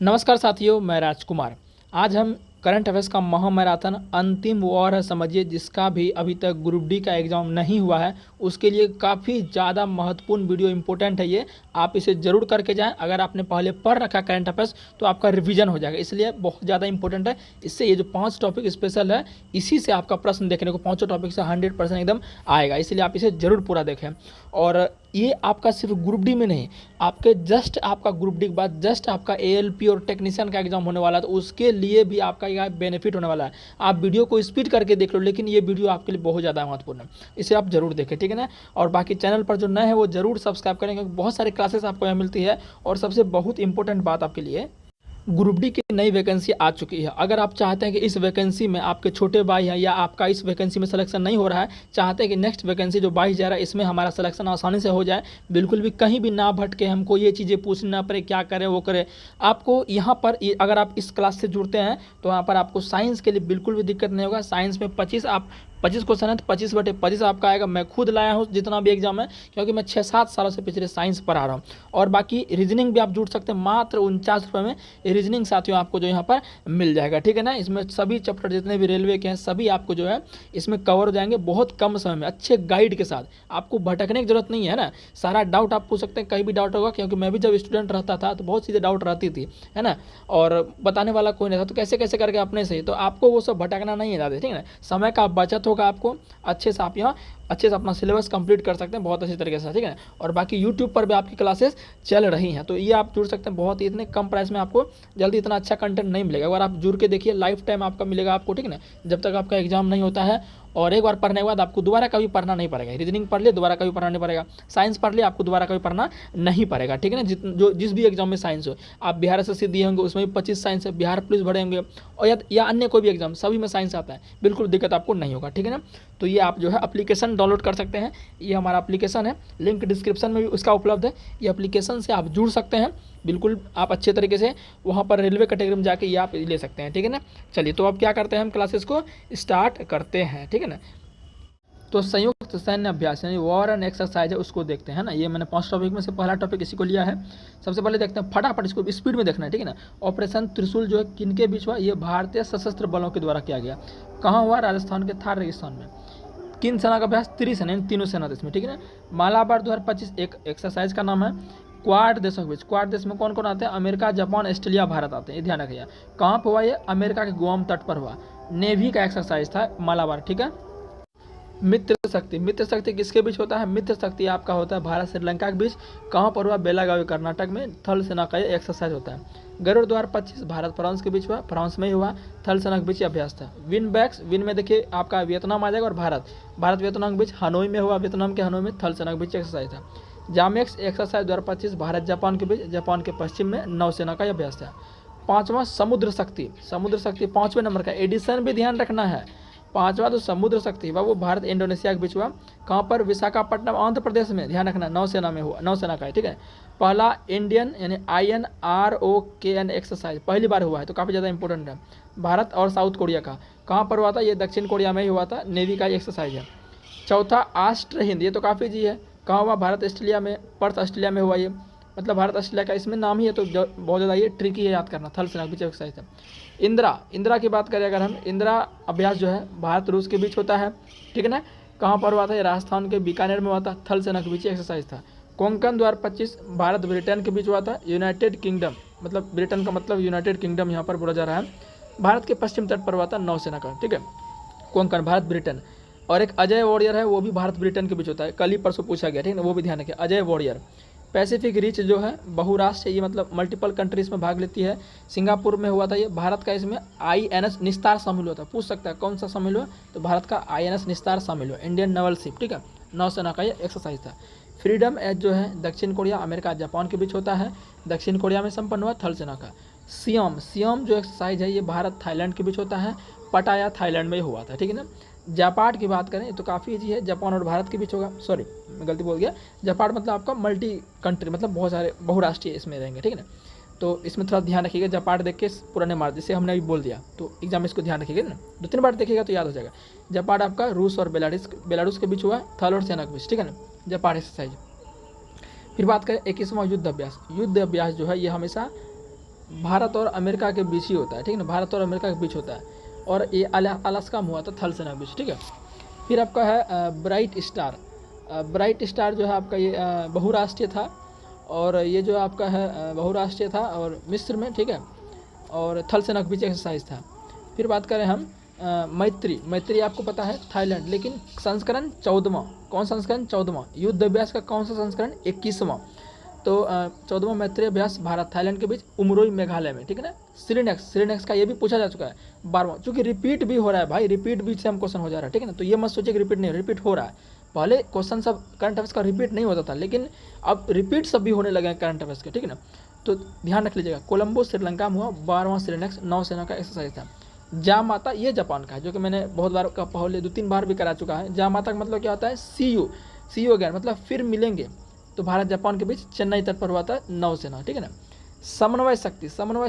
नमस्कार साथियों, मैं राजकुमार। आज हम करंट अफेयर्स का महामैराथन अंतिम वॉर है समझिए, जिसका भी अभी तक ग्रुप डी का एग्ज़ाम नहीं हुआ है, उसके लिए काफ़ी ज़्यादा महत्वपूर्ण वीडियो इंपॉर्टेंट है ये। आप इसे ज़रूर करके जाएं। अगर आपने पहले पढ़ रखा करंट अफेयर्स तो आपका रिवीजन हो जाएगा, इसलिए बहुत ज़्यादा इंपॉर्टेंट है। इससे ये जो 5 टॉपिक स्पेशल है, इसी से आपका प्रश्न देखने को 5 टॉपिक से 100% एकदम आएगा, इसलिए आप इसे ज़रूर पूरा देखें। और ये आपका सिर्फ ग्रुप डी में नहीं, आपके जस्ट आपका ग्रुप डी के बाद जस्ट आपका एएलपी और टेक्नीशियन का एग्जाम होने वाला है, तो उसके लिए भी आपका यह बेनिफिट होने वाला है। आप वीडियो को स्पीड करके देख लो, लेकिन ये वीडियो आपके लिए बहुत ज़्यादा महत्वपूर्ण है, इसे आप जरूर देखें, ठीक है ना। और बाकी चैनल पर जो नए हैं वो जरूर सब्सक्राइब करें, क्योंकि बहुत सारी क्लासेस आपको यहाँ मिलती है। और सबसे बहुत इंपॉर्टेंट बात आपके लिए, ग्रुप डी की नई वैकेंसी आ चुकी है। अगर आप चाहते हैं कि इस वैकेंसी में आपके छोटे भाई हैं या आपका इस वैकेंसी में सिलेक्शन नहीं हो रहा है, चाहते हैं कि नेक्स्ट वैकेंसी जो 22 जा रहा है इसमें हमारा सिलेक्शन आसानी से हो जाए, बिल्कुल भी कहीं भी ना भटके, हमको ये चीज़ें पूछनी ना पड़े क्या करें वो करें, आपको यहाँ पर अगर आप इस क्लास से जुड़ते हैं तो यहाँ पर आपको साइंस के लिए बिल्कुल भी दिक्कत नहीं होगा। साइंस में 25 क्वेश्चन है तो 25/25 आपका आएगा। मैं खुद लाया हूँ जितना भी एग्जाम है, क्योंकि मैं 6-7 सालों से पिछले साइंस पढ़ा रहा हूँ। और बाकी रीजनिंग भी आप जुड़ सकते हैं, मात्र 49 रुपये में रीजनिंग साथियों आपको जो यहाँ पर मिल जाएगा, ठीक है ना। इसमें सभी चैप्टर जितने भी रेलवे के हैं सभी आपको जो है इसमें कवर हो जाएंगे बहुत कम समय में, अच्छे गाइड के साथ। आपको भटकने की जरूरत नहीं है ना, सारा डाउट आप पूछ सकते हैं, कहीं भी डाउट होगा, क्योंकि मैं भी जब स्टूडेंट रहता था तो बहुत सीधे डाउट रहती थी, है ना, और बताने वाला कोई नहीं था, तो कैसे कैसे करके अपने से, तो आपको वो सब भटकना नहीं है ज़्यादा, ठीक है ना। समय का बचत होगा, आपको अच्छे से आप यहाँ अच्छे से अपना सिलेबस कंप्लीट कर सकते हैं बहुत अच्छे तरीके से, ठीक है। और बाकी यूट्यूब पर भी आपकी क्लासेस चल रही हैं, तो ये आप जुड़ सकते हैं। बहुत ही इतने कम प्राइस में आपको जल्दी इतना अच्छा कंटेंट नहीं मिलेगा। अगर आप जुड़ के देखिए, लाइफ टाइम आपका मिलेगा आपको, ठीक है ना, जब तक आपका एग्जाम नहीं होता है। और एक बार पढ़ने के बाद आपको दोबारा कभी पढ़ना नहीं पड़ेगा। रीजनिंग पढ़ लिए दोबारा कभी पढ़ना नहीं पड़ेगा, साइंस पढ़ लिए आपको दोबारा कभी पढ़ना नहीं पड़ेगा, ठीक है ना। जिस भी एग्जाम में साइंस हो, आप बिहार एसएससी दिए होंगे उसमें भी 25 साइंस है, बिहार पुलिस भरे होंगे, और या अन्य कोई भी एग्जाम सभी में साइंस आता है, बिल्कुल दिक्कत आपको नहीं होगा, ठीक है ना। तो ये आप जो है एप्लीकेशन डाउनलोड कर सकते हैं, ये हमारा एप्लीकेशन है, लिंक डिस्क्रिप्शन में भी उसका उपलब्ध है। ये एप्लीकेशन से आप जुड़ सकते हैं, बिल्कुल आप अच्छे तरीके से वहाँ पर रेलवे कैटेगरी में जाके ये आप ले सकते हैं, ठीक है ना। चलिए, तो अब क्या करते हैं, हम क्लासेस को स्टार्ट करते हैं, ठीक है ना। तो संयुक्त सैन्य अभ्यास यानी वॉर एंड एक्सरसाइज है, उसको देखते हैं ना। ये मैंने 5 टॉपिक में से पहला टॉपिक इसी को लिया है। सबसे पहले देखते हैं, फटाफट इसको स्पीड में देखना है, ठीक है ना। ऑपरेशन त्रिशूल जो है किनके बीच हुआ, ये भारतीय सशस्त्र बलों के द्वारा किया गया। कहाँ हुआ, राजस्थान के थार रेगिस्तान में। किन सेना का अभ्यास, त्रिसेना, तीनों सेना इसमें, ठीक है ना। मालाबार 2025 एक एक्सरसाइज का नाम है। क्वाड देशों के बीच, क्वाड देश में कौन कौन आते हैं, अमेरिका, जापान, ऑस्ट्रेलिया, भारत आते हैं, ये ध्यान रखिए। कहाँ पर हुआ ये, अमेरिका के गुआम तट पर हुआ। नेवी का एक्सरसाइज था मालाबार, ठीक है। मित्र शक्ति, मित्र शक्ति किसके बीच होता है, मित्र शक्ति आपका होता है भारत श्रीलंका के बीच। कहाँ पर हुआ, बेलागावी कर्नाटक में। थल सेना का ये एक्सरसाइज होता है। गरुड़ 2025 भारत फ्रांस के बीच हुआ, फ्रांस में ही हुआ। थल सेना के बीच अभ्यास था। विन बैक्स, विन में देखिए आपका वियतनाम आ जाएगा, और भारत वियतनाम के बीच हनोई में हुआ, वियतनाम के हनोई में थल सेना के बीच एक्सरसाइज था। जामेक्स एक्सरसाइज 2025 भारत जापान के बीच, जापान के पश्चिम में नौसेना का अभ्यास था। 5वां समुद्र शक्ति, समुद्र शक्ति 5वें नंबर का, एडिशन भी ध्यान रखना है। 5वां तो समुद्र शक्ति हुआ, वो भारत इंडोनेशिया के बीच हुआ। कहाँ पर, विशाखापट्टनम आंध्र प्रदेश में, ध्यान रखना, नौसेना में हुआ, नौसेना का है, ठीक है। पहला इंडियन यानी INROKN एक्सरसाइज पहली बार हुआ है, तो काफ़ी ज़्यादा इंपॉर्टेंट है। भारत और साउथ कोरिया का, कहाँ पर हुआ था, ये दक्षिण कोरिया में ही हुआ था, नेवी का एक्सरसाइज है। चौथा आष्ट्र हिंद, ये तो काफ़ी जी है, कहाँ हुआ, भारत ऑस्ट्रेलिया में, पर्थ ऑस्ट्रेलिया में हुआ ये, मतलब भारत ऑस्ट्रेलिया का इसमें नाम ही है, तो बहुत ज़्यादा ये ट्रिकी है याद करना। थल सेना के बीच एक्सरसाइज है। इंदिरा की बात करें अगर हम, इंदिरा अभ्यास जो है भारत रूस के बीच होता है, ठीक है ना। कहाँ पर हुआ था, ये राजस्थान के बीकानेर में हुआ था, थल सेना के बीच एक्सरसाइज था। कोंकण 2025 भारत ब्रिटेन के बीच हुआ था। यूनाइटेड किंगडम, मतलब ब्रिटेन का मतलब यूनाइटेड किंगडम यहाँ पर बोला जा रहा है। भारत के पश्चिम तट पर हुआ था, नौसेना का, ठीक है। कोंकण भारत ब्रिटेन। और एक अजय वॉरियर है, वो भी भारत ब्रिटेन के बीच होता है, कल ही परसों पूछा गया, ठीक है ना, वो भी ध्यान रखिए, अजय वॉरियर। पैसिफिक रिच जो है बहुराष्ट्र, ये मतलब मल्टीपल कंट्रीज में भाग लेती है, सिंगापुर में हुआ था ये। भारत का इसमें INS निस्तार शामिल हुआ था, पूछ सकता है कौन सा शामिल हुआ, तो भारत का INS निस्तार शामिल हुआ, इंडियन नेवल शिप, ठीक है, नौसेना का ये एक्सरसाइज था। फ्रीडम एज जो है दक्षिण कोरिया, अमेरिका, जापान के बीच होता है, दक्षिण कोरिया में संपन्न हुआ, थल सेना का। सियम जो एक्सरसाइज है ये भारत थाईलैंड के बीच होता है, पटाया थाईलैंड में हुआ था, ठीक है ना। जापाट की बात करें तो काफ़ी ईजी है, जापान और भारत के बीच होगा, सॉरी मैं गलती बोल गया। जापाट मतलब आपका मल्टी कंट्री, मतलब बहुत सारे बहुराष्ट्रीय इसमें रहेंगे, ठीक है ना। तो इसमें थोड़ा ध्यान रखिएगा, जापाट देख के पुराने मार्ग, जैसे हमने अभी बोल दिया, तो एग्जाम में इसको ध्यान रखिएगा ना, 2-3 बार देखिएगा तो याद हो जाएगा। जापाट आपका रूस और बेलारूस के बीच हुआ, थल और सेना के बीच, ठीक है ना, जापाट एक्सरसाइज। फिर बात करें 21वां युद्ध अभ्यास जो है ये हमेशा भारत और अमेरिका के बीच ही होता है, ठीक है ना, भारत और अमेरिका के बीच होता है। और ये अलास्का में हुआ था, थल सेना के बीच, ठीक है। फिर आपका है ब्राइट स्टार। ब्राइट स्टार जो है आपका ये बहुराष्ट्रीय था, और ये जो आपका है बहुराष्ट्रीय था और मिस्र में, ठीक है, और थल सेना के बीच एक्सरसाइज था। फिर बात करें हम मैत्री आपको पता है थाईलैंड, लेकिन संस्करण 14वां, कौन संस्करण 14वां, युद्ध अभ्यास का कौन सा संस्करण 21वां। तो 14वां मैत्री अभ्यास भारत थाईलैंड के बीच उमरोई मेघालय में, ठीक है ना। सिरिनेक्स का ये भी पूछा जा चुका है 12वां, चूंकि रिपीट भी हो रहा है भाई, रिपीट भी से हम क्वेश्चन हो जा रहा है, ठीक है ना। तो ये मत सोचिए कि रिपीट नहीं, रिपीट हो रहा है। पहले क्वेश्चन सब करंट अफेयर्स का रिपीट नहीं होता था, लेकिन अब रिपीट सब भी होने लगे हैं करंट अफेयर्स के, ठीक है ना। तो ध्यान रख लीजिएगा, कोलंबो श्रीलंका में हुआ 12वां सिरिनेक्स नौसेना का एक्सरसाइज था। जामाता ये जापान का है, जो कि मैंने बहुत बार पहले 2-3 बार भी करा चुका है। जामाता का मतलब क्या होता है, सी यू अगेन, मतलब फिर मिलेंगे। तो भारत जापान के बीच चेन्नई तट पर हुआ था नौसेना, ठीक है ना। समन्वय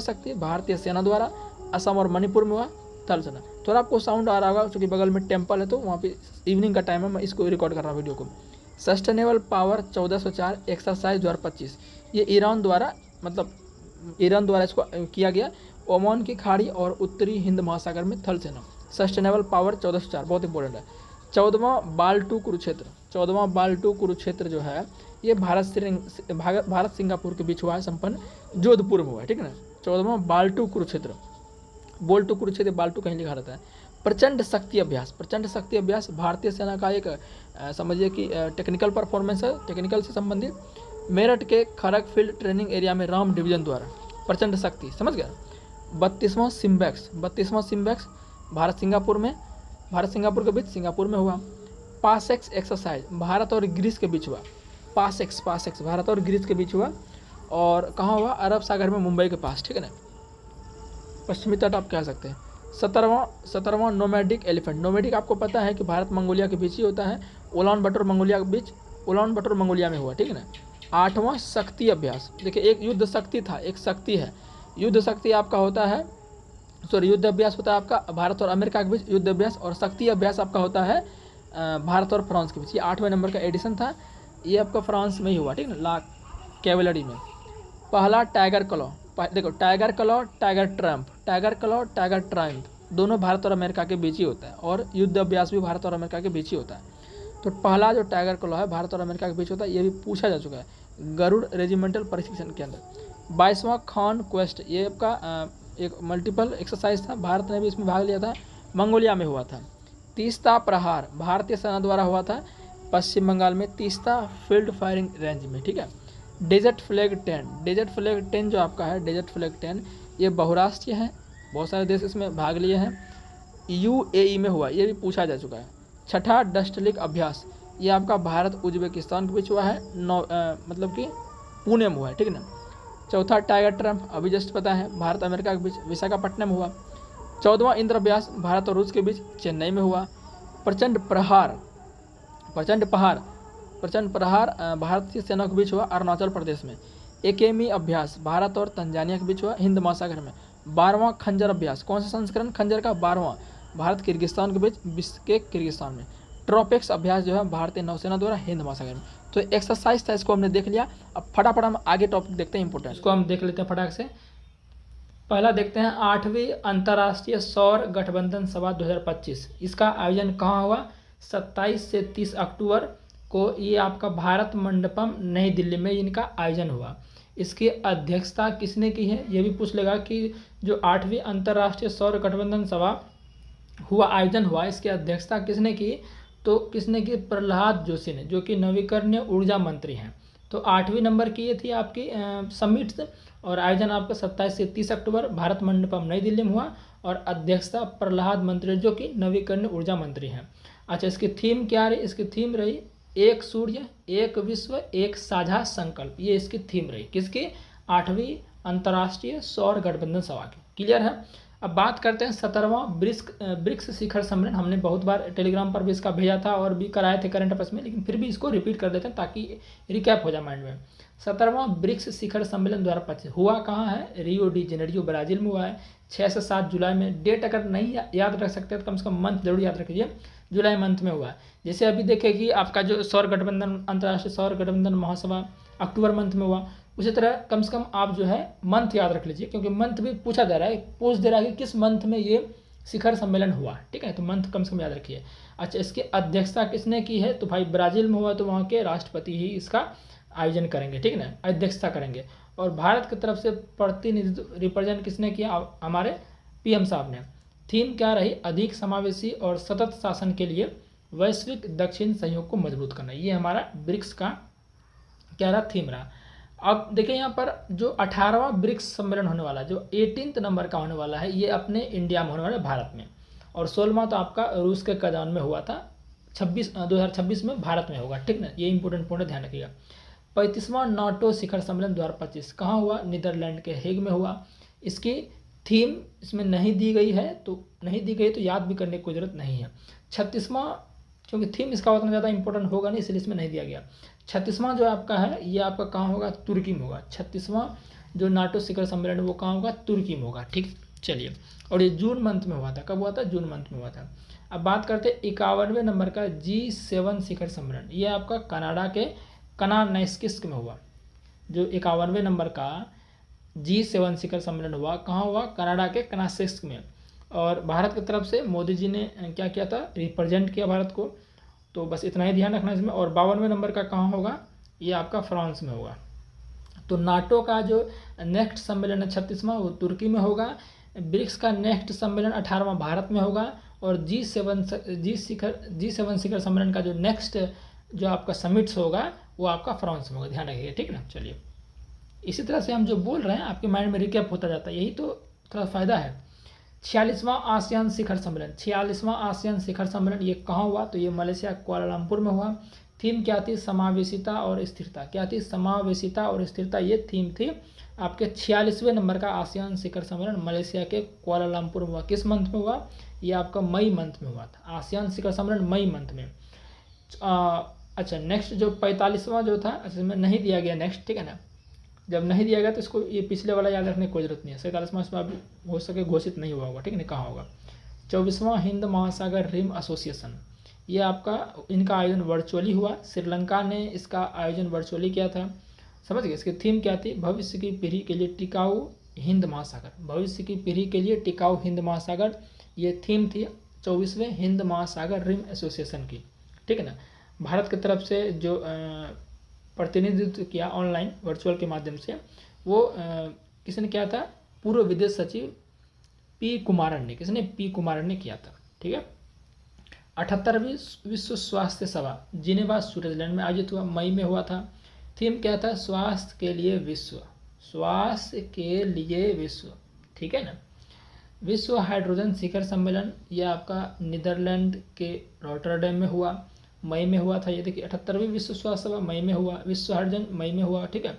शक्ति भारतीय सेना द्वारा असम और मणिपुर में हुआ थल सेना। थोड़ा आपको साउंड आ रहा होगा क्योंकि बगल में टेम्पल है, तो वहाँ पे इवनिंग का टाइम है, मैं इसको रिकॉर्ड कर रहा हूँ वीडियो को। सस्टेनेबल पावर 1404 एक्सरसाइज 2025, ये ईरान द्वारा इसको किया गया, ओमान की खाड़ी और उत्तरी हिंद महासागर में थल सेना। सस्टेनेबल पावर 1404 बहुत इंपॉर्टेंट है। 14वां बाल्टू कुरुक्षेत्र जो है ये भारत सिंगापुर के बीच हुआ है, संपन्न जोधपुर में हुआ है, ठीक है ना। 14वां बाल्टू कुरुक्षेत्र बाल्टू कहीं लिखा रहता है। प्रचंड शक्ति अभ्यास भारतीय सेना का एक समझिए कि टेक्निकल परफॉर्मेंस है, टेक्निकल से संबंधित। मेरठ के खड़ग फील्ड ट्रेनिंग एरिया में राम डिवीजन द्वारा प्रचंड शक्ति, समझ गया। 32वां सिम्बैक्स भारत सिंगापुर के बीच सिंगापुर में हुआ। पासेक्स एक्सरसाइज भारत और ग्रीस के बीच हुआ। पासेक्स भारत और ग्रीस के बीच हुआ, और कहाँ हुआ, अरब सागर में मुंबई के पास, ठीक है ना, पश्चिमी तट आप कह सकते हैं। 17वां नोमैडिक एलिफेंट। नोमैडिक आपको पता है कि भारत मंगोलिया के बीच ही होता है, उलान बटोर मंगोलिया में हुआ, ठीक है ना। 8वां शक्ति अभ्यास, देखिए एक युद्ध शक्ति था, एक शक्ति है, युद्ध शक्ति आपका होता है, युद्ध अभ्यास होता है आपका भारत और अमेरिका के बीच युद्ध अभ्यास, और शक्ति अभ्यास आपका होता है भारत और फ्रांस के बीच। ये 8वें नंबर का एडिशन था, ये आपका फ्रांस में ही हुआ, ठीक है ना, ला कैवलरी में। पहला टाइगर क्लॉ, देखो टाइगर क्लॉ टाइगर ट्रायम्फ दोनों भारत और अमेरिका के बीच ही होता है, और युद्ध अभ्यास भी भारत और अमेरिका के बीच ही होता है। तो पहला जो टाइगर क्लॉ है भारत और अमेरिका के बीच होता है, ये भी पूछा जा चुका है गरुड़ रेजिमेंटल प्रशिक्षण के अंदर। 22वां खान क्वेस्ट, ये आपका एक मल्टीपल एक्सरसाइज था, भारत ने भी इसमें भाग लिया था, मंगोलिया में हुआ था। तीस्ता प्रहार भारतीय सेना द्वारा हुआ था पश्चिम बंगाल में, तीस्ता फील्ड फायरिंग रेंज में, ठीक है। डेजर्ट फ्लैग 10 जो आपका है, डेजर्ट फ्लैग 10 ये बहुराष्ट्रीय है, बहुत सारे देश इसमें भाग लिए हैं, UAE में हुआ, ये भी पूछा जा चुका है। 6ठा डस्टलिक अभ्यास, ये आपका भारत उज्बेकिस्तान के बीच हुआ है, मतलब कि पुणे में हुआ है, ठीक है ना। 4था टाइगर ट्रम्प, अभी जस्ट पता है, भारत अमेरिका के बीच विशाखापट्टनम में हुआ। 14वां इंद्र अभ्यास भारत और रूस के बीच चेन्नई में हुआ। प्रचंड प्रहार भारतीय सेना के बीच हुआ अरुणाचल प्रदेश में। एकेमी अभ्यास भारत और तंजानिया के बीच हुआ हिंद महासागर में। 12वां खंजर अभ्यास, कौन सा संस्करण खंजर का, 12वां, भारत किर्गिस्तान के बीच बिश्केक किर्गिस्तान में। ट्रोपेक्स अभ्यास जो है भारतीय नौसेना द्वारा हिंद महासागर में। तो एक्सरसाइज था, इसको हमने देख लिया। अब फटाफट हम आगे टॉपिक देखते हैं इंपोर्टेंट, इसको हम देख लेते हैं फटाक से। पहला देखते हैं 8वीं अंतर्राष्ट्रीय सौर गठबंधन सभा 2025, इसका आयोजन कहाँ हुआ, 27 से 30 अक्टूबर को ये आपका भारत मंडपम नई दिल्ली में इनका आयोजन हुआ। इसकी अध्यक्षता किसने की है, ये भी पूछ लेगा कि जो 8वीं अंतर्राष्ट्रीय सौर गठबंधन सभा आयोजन हुआ, इसकी अध्यक्षता किसने की, तो किसने की, प्रहलाद जोशी ने, जो कि नवीकरणीय ऊर्जा मंत्री हैं। तो 8वीं नंबर की ये थी आपकी समिट, और आयोजन आपका 27 से 30 अक्टूबर भारत मंडपम नई दिल्ली में हुआ, और अध्यक्षता प्रहलाद मंत्री जो कि नवीकरणीय ऊर्जा मंत्री हैं। अच्छा, इसकी थीम क्या रही, इसकी थीम रही एक सूर्य एक विश्व एक साझा संकल्प, ये इसकी थीम रही, किसकी, 8वीं अंतर्राष्ट्रीय सौर गठबंधन सभा की। क्लियर है। अब बात करते हैं 17वां ब्रिक्स शिखर सम्मेलन। हमने बहुत बार टेलीग्राम पर भी इसका भेजा था और भी कराए थे करंट अफेयर्स में, लेकिन फिर भी इसको रिपीट कर देते हैं ताकि रिकैप हो जाए माइंड में। 17वां ब्रिक्स शिखर सम्मेलन 2025 हुआ कहाँ है, रियो डी जेनेरियो ब्राजील में हुआ है, 6 से 7 जुलाई में। डेट अगर नहीं याद रख सकते तो कम से कम मंथ जरूर याद रखिए, जुलाई मंथ में हुआ है। जैसे अभी देखिए कि आपका जो सौर गठबंधन अंतर्राष्ट्रीय सौर गठबंधन महासभा अक्टूबर मंथ में हुआ, उसी तरह कम से कम आप जो है मंथ याद रख लीजिए, क्योंकि मंथ भी पूछा जा रहा है, पूछ दे रहा है कि किस मंथ में ये शिखर सम्मेलन हुआ, ठीक है, तो मंथ कम से कम याद रखिए। अच्छा, इसकी अध्यक्षता किसने की है, तो भाई ब्राज़ील में हुआ, तो वहाँ के राष्ट्रपति ही इसका आयोजन करेंगे, ठीक है ना, अध्यक्षता करेंगे। और भारत की तरफ से प्रतिनिधित्व रिप्रेजेंट किसने किया, हमारे पीएम साहब ने। थीम क्या रही, अधिक समावेशी और सतत शासन के लिए वैश्विक दक्षिण सहयोग को मजबूत करना, ये हमारा ब्रिक्स का क्या रहा, थीम रहा। अब देखिए यहाँ पर जो 18वां ब्रिक्स सम्मेलन होने वाला है, जो 18th नंबर का होने वाला है, ये अपने इंडिया में होने वाला है, भारत में। और 16वां तो आपका रूस के कजान में हुआ था, 2026 में भारत में होगा, ठीक ना, ये इंपॉर्टेंट पॉइंट ध्यान रखिएगा। 35वां नाटो शिखर सम्मेलन 2025 कहाँ हुआ, नीदरलैंड के हेग में हुआ। इसकी थीम इसमें नहीं दी गई है, तो नहीं दी गई तो याद भी करने की जरूरत नहीं है। 36वां, क्योंकि थीम इसका उतना ज़्यादा इंपॉर्टेंट होगा नहीं, इसलिए इसमें नहीं दिया गया। 36वां जो आपका है, ये आपका कहाँ होगा, तुर्की में होगा। 36वां जो नाटो शिखर सम्मेलन वो कहाँ होगा, तुर्की में होगा, ठीक। चलिए, और ये जून मंथ में हुआ था, कब हुआ था, जून मंथ में हुआ था। अब बात करते हैं 51वें नंबर का G7 शिखर सम्मेलन, ये आपका कनाडा के कनानैस्किस्क में हुआ। जो 51वें नंबर का G7 शिखर सम्मेलन हुआ, कहाँ हुआ, कनाडा के कनानैस्किस्क में। और भारत की तरफ से मोदी जी ने क्या किया था, रिप्रेजेंट किया भारत को, तो बस इतना ही ध्यान रखना इसमें। और 52वें नंबर का कहाँ होगा, ये आपका फ्रांस में होगा। तो नाटो का जो नेक्स्ट सम्मेलन है 36वां, वो तुर्की में होगा। ब्रिक्स का नेक्स्ट सम्मेलन 18वां भारत में होगा। और G7 शिखर सम्मेलन का जो नेक्स्ट जो आपका समिट्स होगा वो आपका फ्रांस में होगा, ध्यान रखिएगा, ठीक ना। चलिए, इसी तरह से हम जो बोल रहे हैं आपके माइंड में रिकैप होता जाता है, यही तो थोड़ा फ़ायदा है। 46वां आसियान शिखर सम्मेलन, 46वां आसियान शिखर सम्मेलन ये कहाँ हुआ, तो ये मलेशिया कुआलालंपुर में हुआ। थीम क्या थी, समावेशिता और स्थिरता, क्या थी, समावेशिता और स्थिरता, ये थीम थी आपके 46वें नंबर का आसियान शिखर सम्मेलन मलेशिया के कुआलालंपुर में हुआ। किस मंथ में हुआ, ये आपका मई मंथ में हुआ था, आसियान शिखर सम्मेलन मई मंथ में। अच्छा, नेक्स्ट जो 45वां जो था, अच्छा इसमें नहीं दिया गया नेक्स्ट, ठीक है ना, जब नहीं दिया गया तो इसको ये पिछले वाला याद रखने की कोई जरूरत नहीं है। 47वां इसमें अभी हो सके घोषित नहीं हुआ होगा, ठीक है ना, कहाँ होगा। 24वां हिंद महासागर रिम एसोसिएशन, ये आपका इनका आयोजन वर्चुअली हुआ, श्रीलंका ने इसका आयोजन वर्चुअली किया था, समझ गए। इसकी थीम क्या थी, भविष्य की पीढ़ी के लिए टिकाऊ हिंद महासागर, भविष्य की पीढ़ी के लिए टिकाऊ हिंद महासागर, ये थीम थी 24वें हिंद महासागर रिम एसोसिएशन की, ठीक है ना। भारत की तरफ से जो प्रतिनिधित्व किया ऑनलाइन वर्चुअल के माध्यम से, वो किसने किया था, पूर्व विदेश सचिव पी कुमारन ने, किसने, पी कुमारन ने किया था, ठीक है। 78वीं विश्व स्वास्थ्य सभा जिनेवा स्विट्जरलैंड में आयोजित हुआ, मई में हुआ था। थीम क्या था, स्वास्थ्य के लिए विश्व, स्वास्थ्य के लिए विश्व, ठीक है ना। विश्व हाइड्रोजन शिखर सम्मेलन, यह आपका नीदरलैंड के रॉटरडैम में हुआ, मई में हुआ था। ये देखिए 78वीं विश्व स्वास्थ्य सभा मई में हुआ, विश्व हाइड्रोजन मई में हुआ, ठीक है।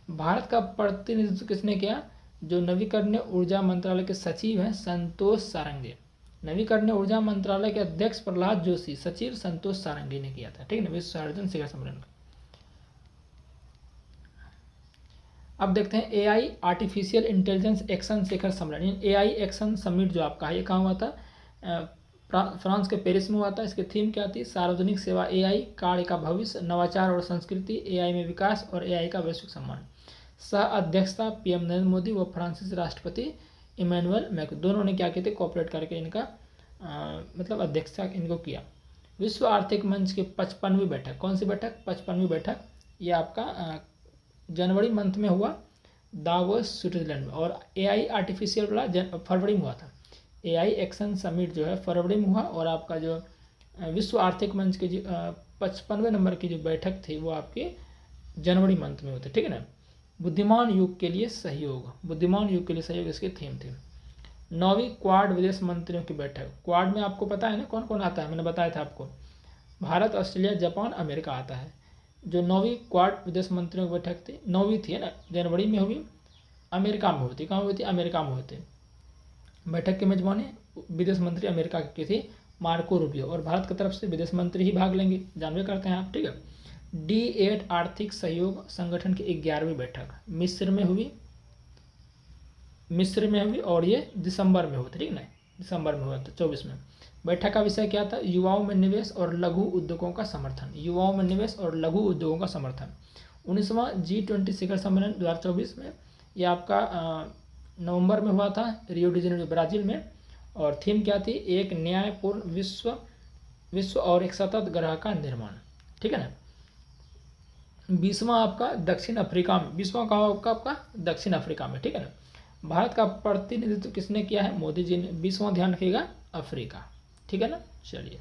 भारत का प्रतिनिधित्व किसने किया, जो नवीकरणीय ऊर्जा मंत्रालय के सचिव हैं संतोष सारंगी, नवीकरणीय ऊर्जा मंत्रालय के अध्यक्ष प्रहलाद जोशी, सचिव संतोष सारंगी ने किया था, ठीक है ना, विश्व हाइड्रोजन शिखर सम्मेलन का। अब देखते हैं AI आर्टिफिशियल इंटेलिजेंस एक्शन शिखर सम्मेलन, AI एक्शन समिट जो आपका है, ये कहाँ हुआ था, फ्रांस के पेरिस में हुआ था। इसकी थीम क्या थी, सार्वजनिक सेवा AI, कार्य का भविष्य, नवाचार और संस्कृति, AI में विकास और AI का वैश्विक सम्मान। सह अध्यक्षता PM नरेंद्र मोदी व फ्रांसीसी राष्ट्रपति इमैनुअल मैक्रों, दोनों ने क्या किए थे, कोऑपरेट करके इनका मतलब अध्यक्षता इनको किया। विश्व आर्थिक मंच की 55वीं बैठक, कौन सी बैठक, 55वीं बैठक, ये आपका जनवरी मंथ में हुआ दावोस स्विट्जरलैंड में। और AI आर्टिफिशियल वाला फरवरी में हुआ था। AI एक्शन समिट जो है फरवरी में हुआ, और आपका जो विश्व आर्थिक मंच की 55वें नंबर की जो बैठक थी वो आपकी जनवरी मंथ में होती, ठीक है ना। बुद्धिमान युग के लिए सहयोग, बुद्धिमान युग के लिए सहयोग इसकी थीम थी। 9वीं क्वाड विदेश मंत्रियों की बैठक, क्वाड में आपको पता है ना कौन कौन आता है, मैंने बताया था आपको, भारत, ऑस्ट्रेलिया, जापान, अमेरिका आता है। जो 9वीं क्वाड विदेश मंत्रियों की बैठक थी, 9वीं थी है ना, जनवरी में हुई, अमेरिका में हुई थी, कहाँ हुई थी, अमेरिका में हुई थी। बैठक की मेजबानी विदेश मंत्री अमेरिका की थी मार्को रूबियो, और भारत की तरफ से विदेश मंत्री ही भाग लेंगे, जानवे करते हैं आप, ठीक है। D8 आर्थिक सहयोग संगठन की 11वीं बैठक मिस्र में हुई, और ये दिसंबर में हुई थी, ठीक है ना, दिसंबर में हुआ था 24 में। बैठक का विषय क्या था, युवाओं में निवेश और लघु उद्योगों का समर्थन, युवाओं में निवेश और लघु उद्योगों का समर्थन। 19वां G20 शिखर सम्मेलन 2024 में, ये आपका नवंबर में हुआ था रियो डी जेनेरो ब्राज़ील में। और थीम क्या थी? एक न्यायपूर्ण विश्व और एक सतत ग्रह का निर्माण, ठीक है ना। 20वां आपका दक्षिण अफ्रीका में, 20वां कहाँ होगा आपका? दक्षिण अफ्रीका में, ठीक है ना। भारत का प्रतिनिधित्व किसने किया है? मोदी जी ने। 20वां ध्यान रखिएगा अफ्रीका, ठीक है ना। चलिए,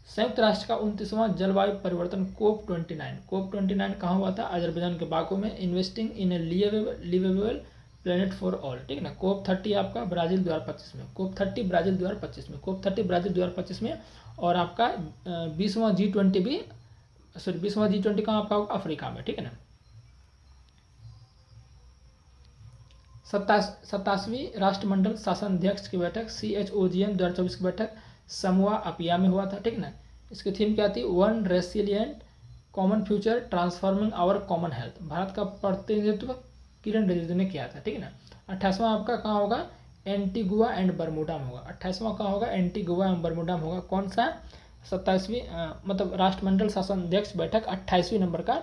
संयुक्त राष्ट्र का 29वां जलवायु परिवर्तन COP29 कहाँ हुआ था? अजरबैजान के बाकू में। Investing in a livable planet for all, ठीक है ना। COP30 आपका ब्राज़ील 2025 में, COP30 ब्राज़ील 2025 में, COP30 ब्राज़ील 2025 में। और आपका 20वां G20 भी, सॉरी 20वां G20 कहाँ आपका होगा? अफ्रीका में, ठीक है ना। 27वीं राष्ट्रमंडल शासन अध्यक्ष की बैठक CHOGM 2024 की बैठक समोआ अपिया में हुआ था, ठीक है ना। इसकी थीम क्या थी? One resilient common future transforming our common health. Bharat का प्रतिनिधित्व किरण रिजिजू ने किया था, ठीक है ना। 28वां आपका कहाँ होगा? एंटीगुआ एंड बरमूडा में होगा। 28वां कहाँ होगा? एंटीगुआ एंड बरमूडा में होगा। कौन सा? 27वीं मतलब राष्ट्रमंडल शासन अध्यक्ष बैठक 28वीं नंबर का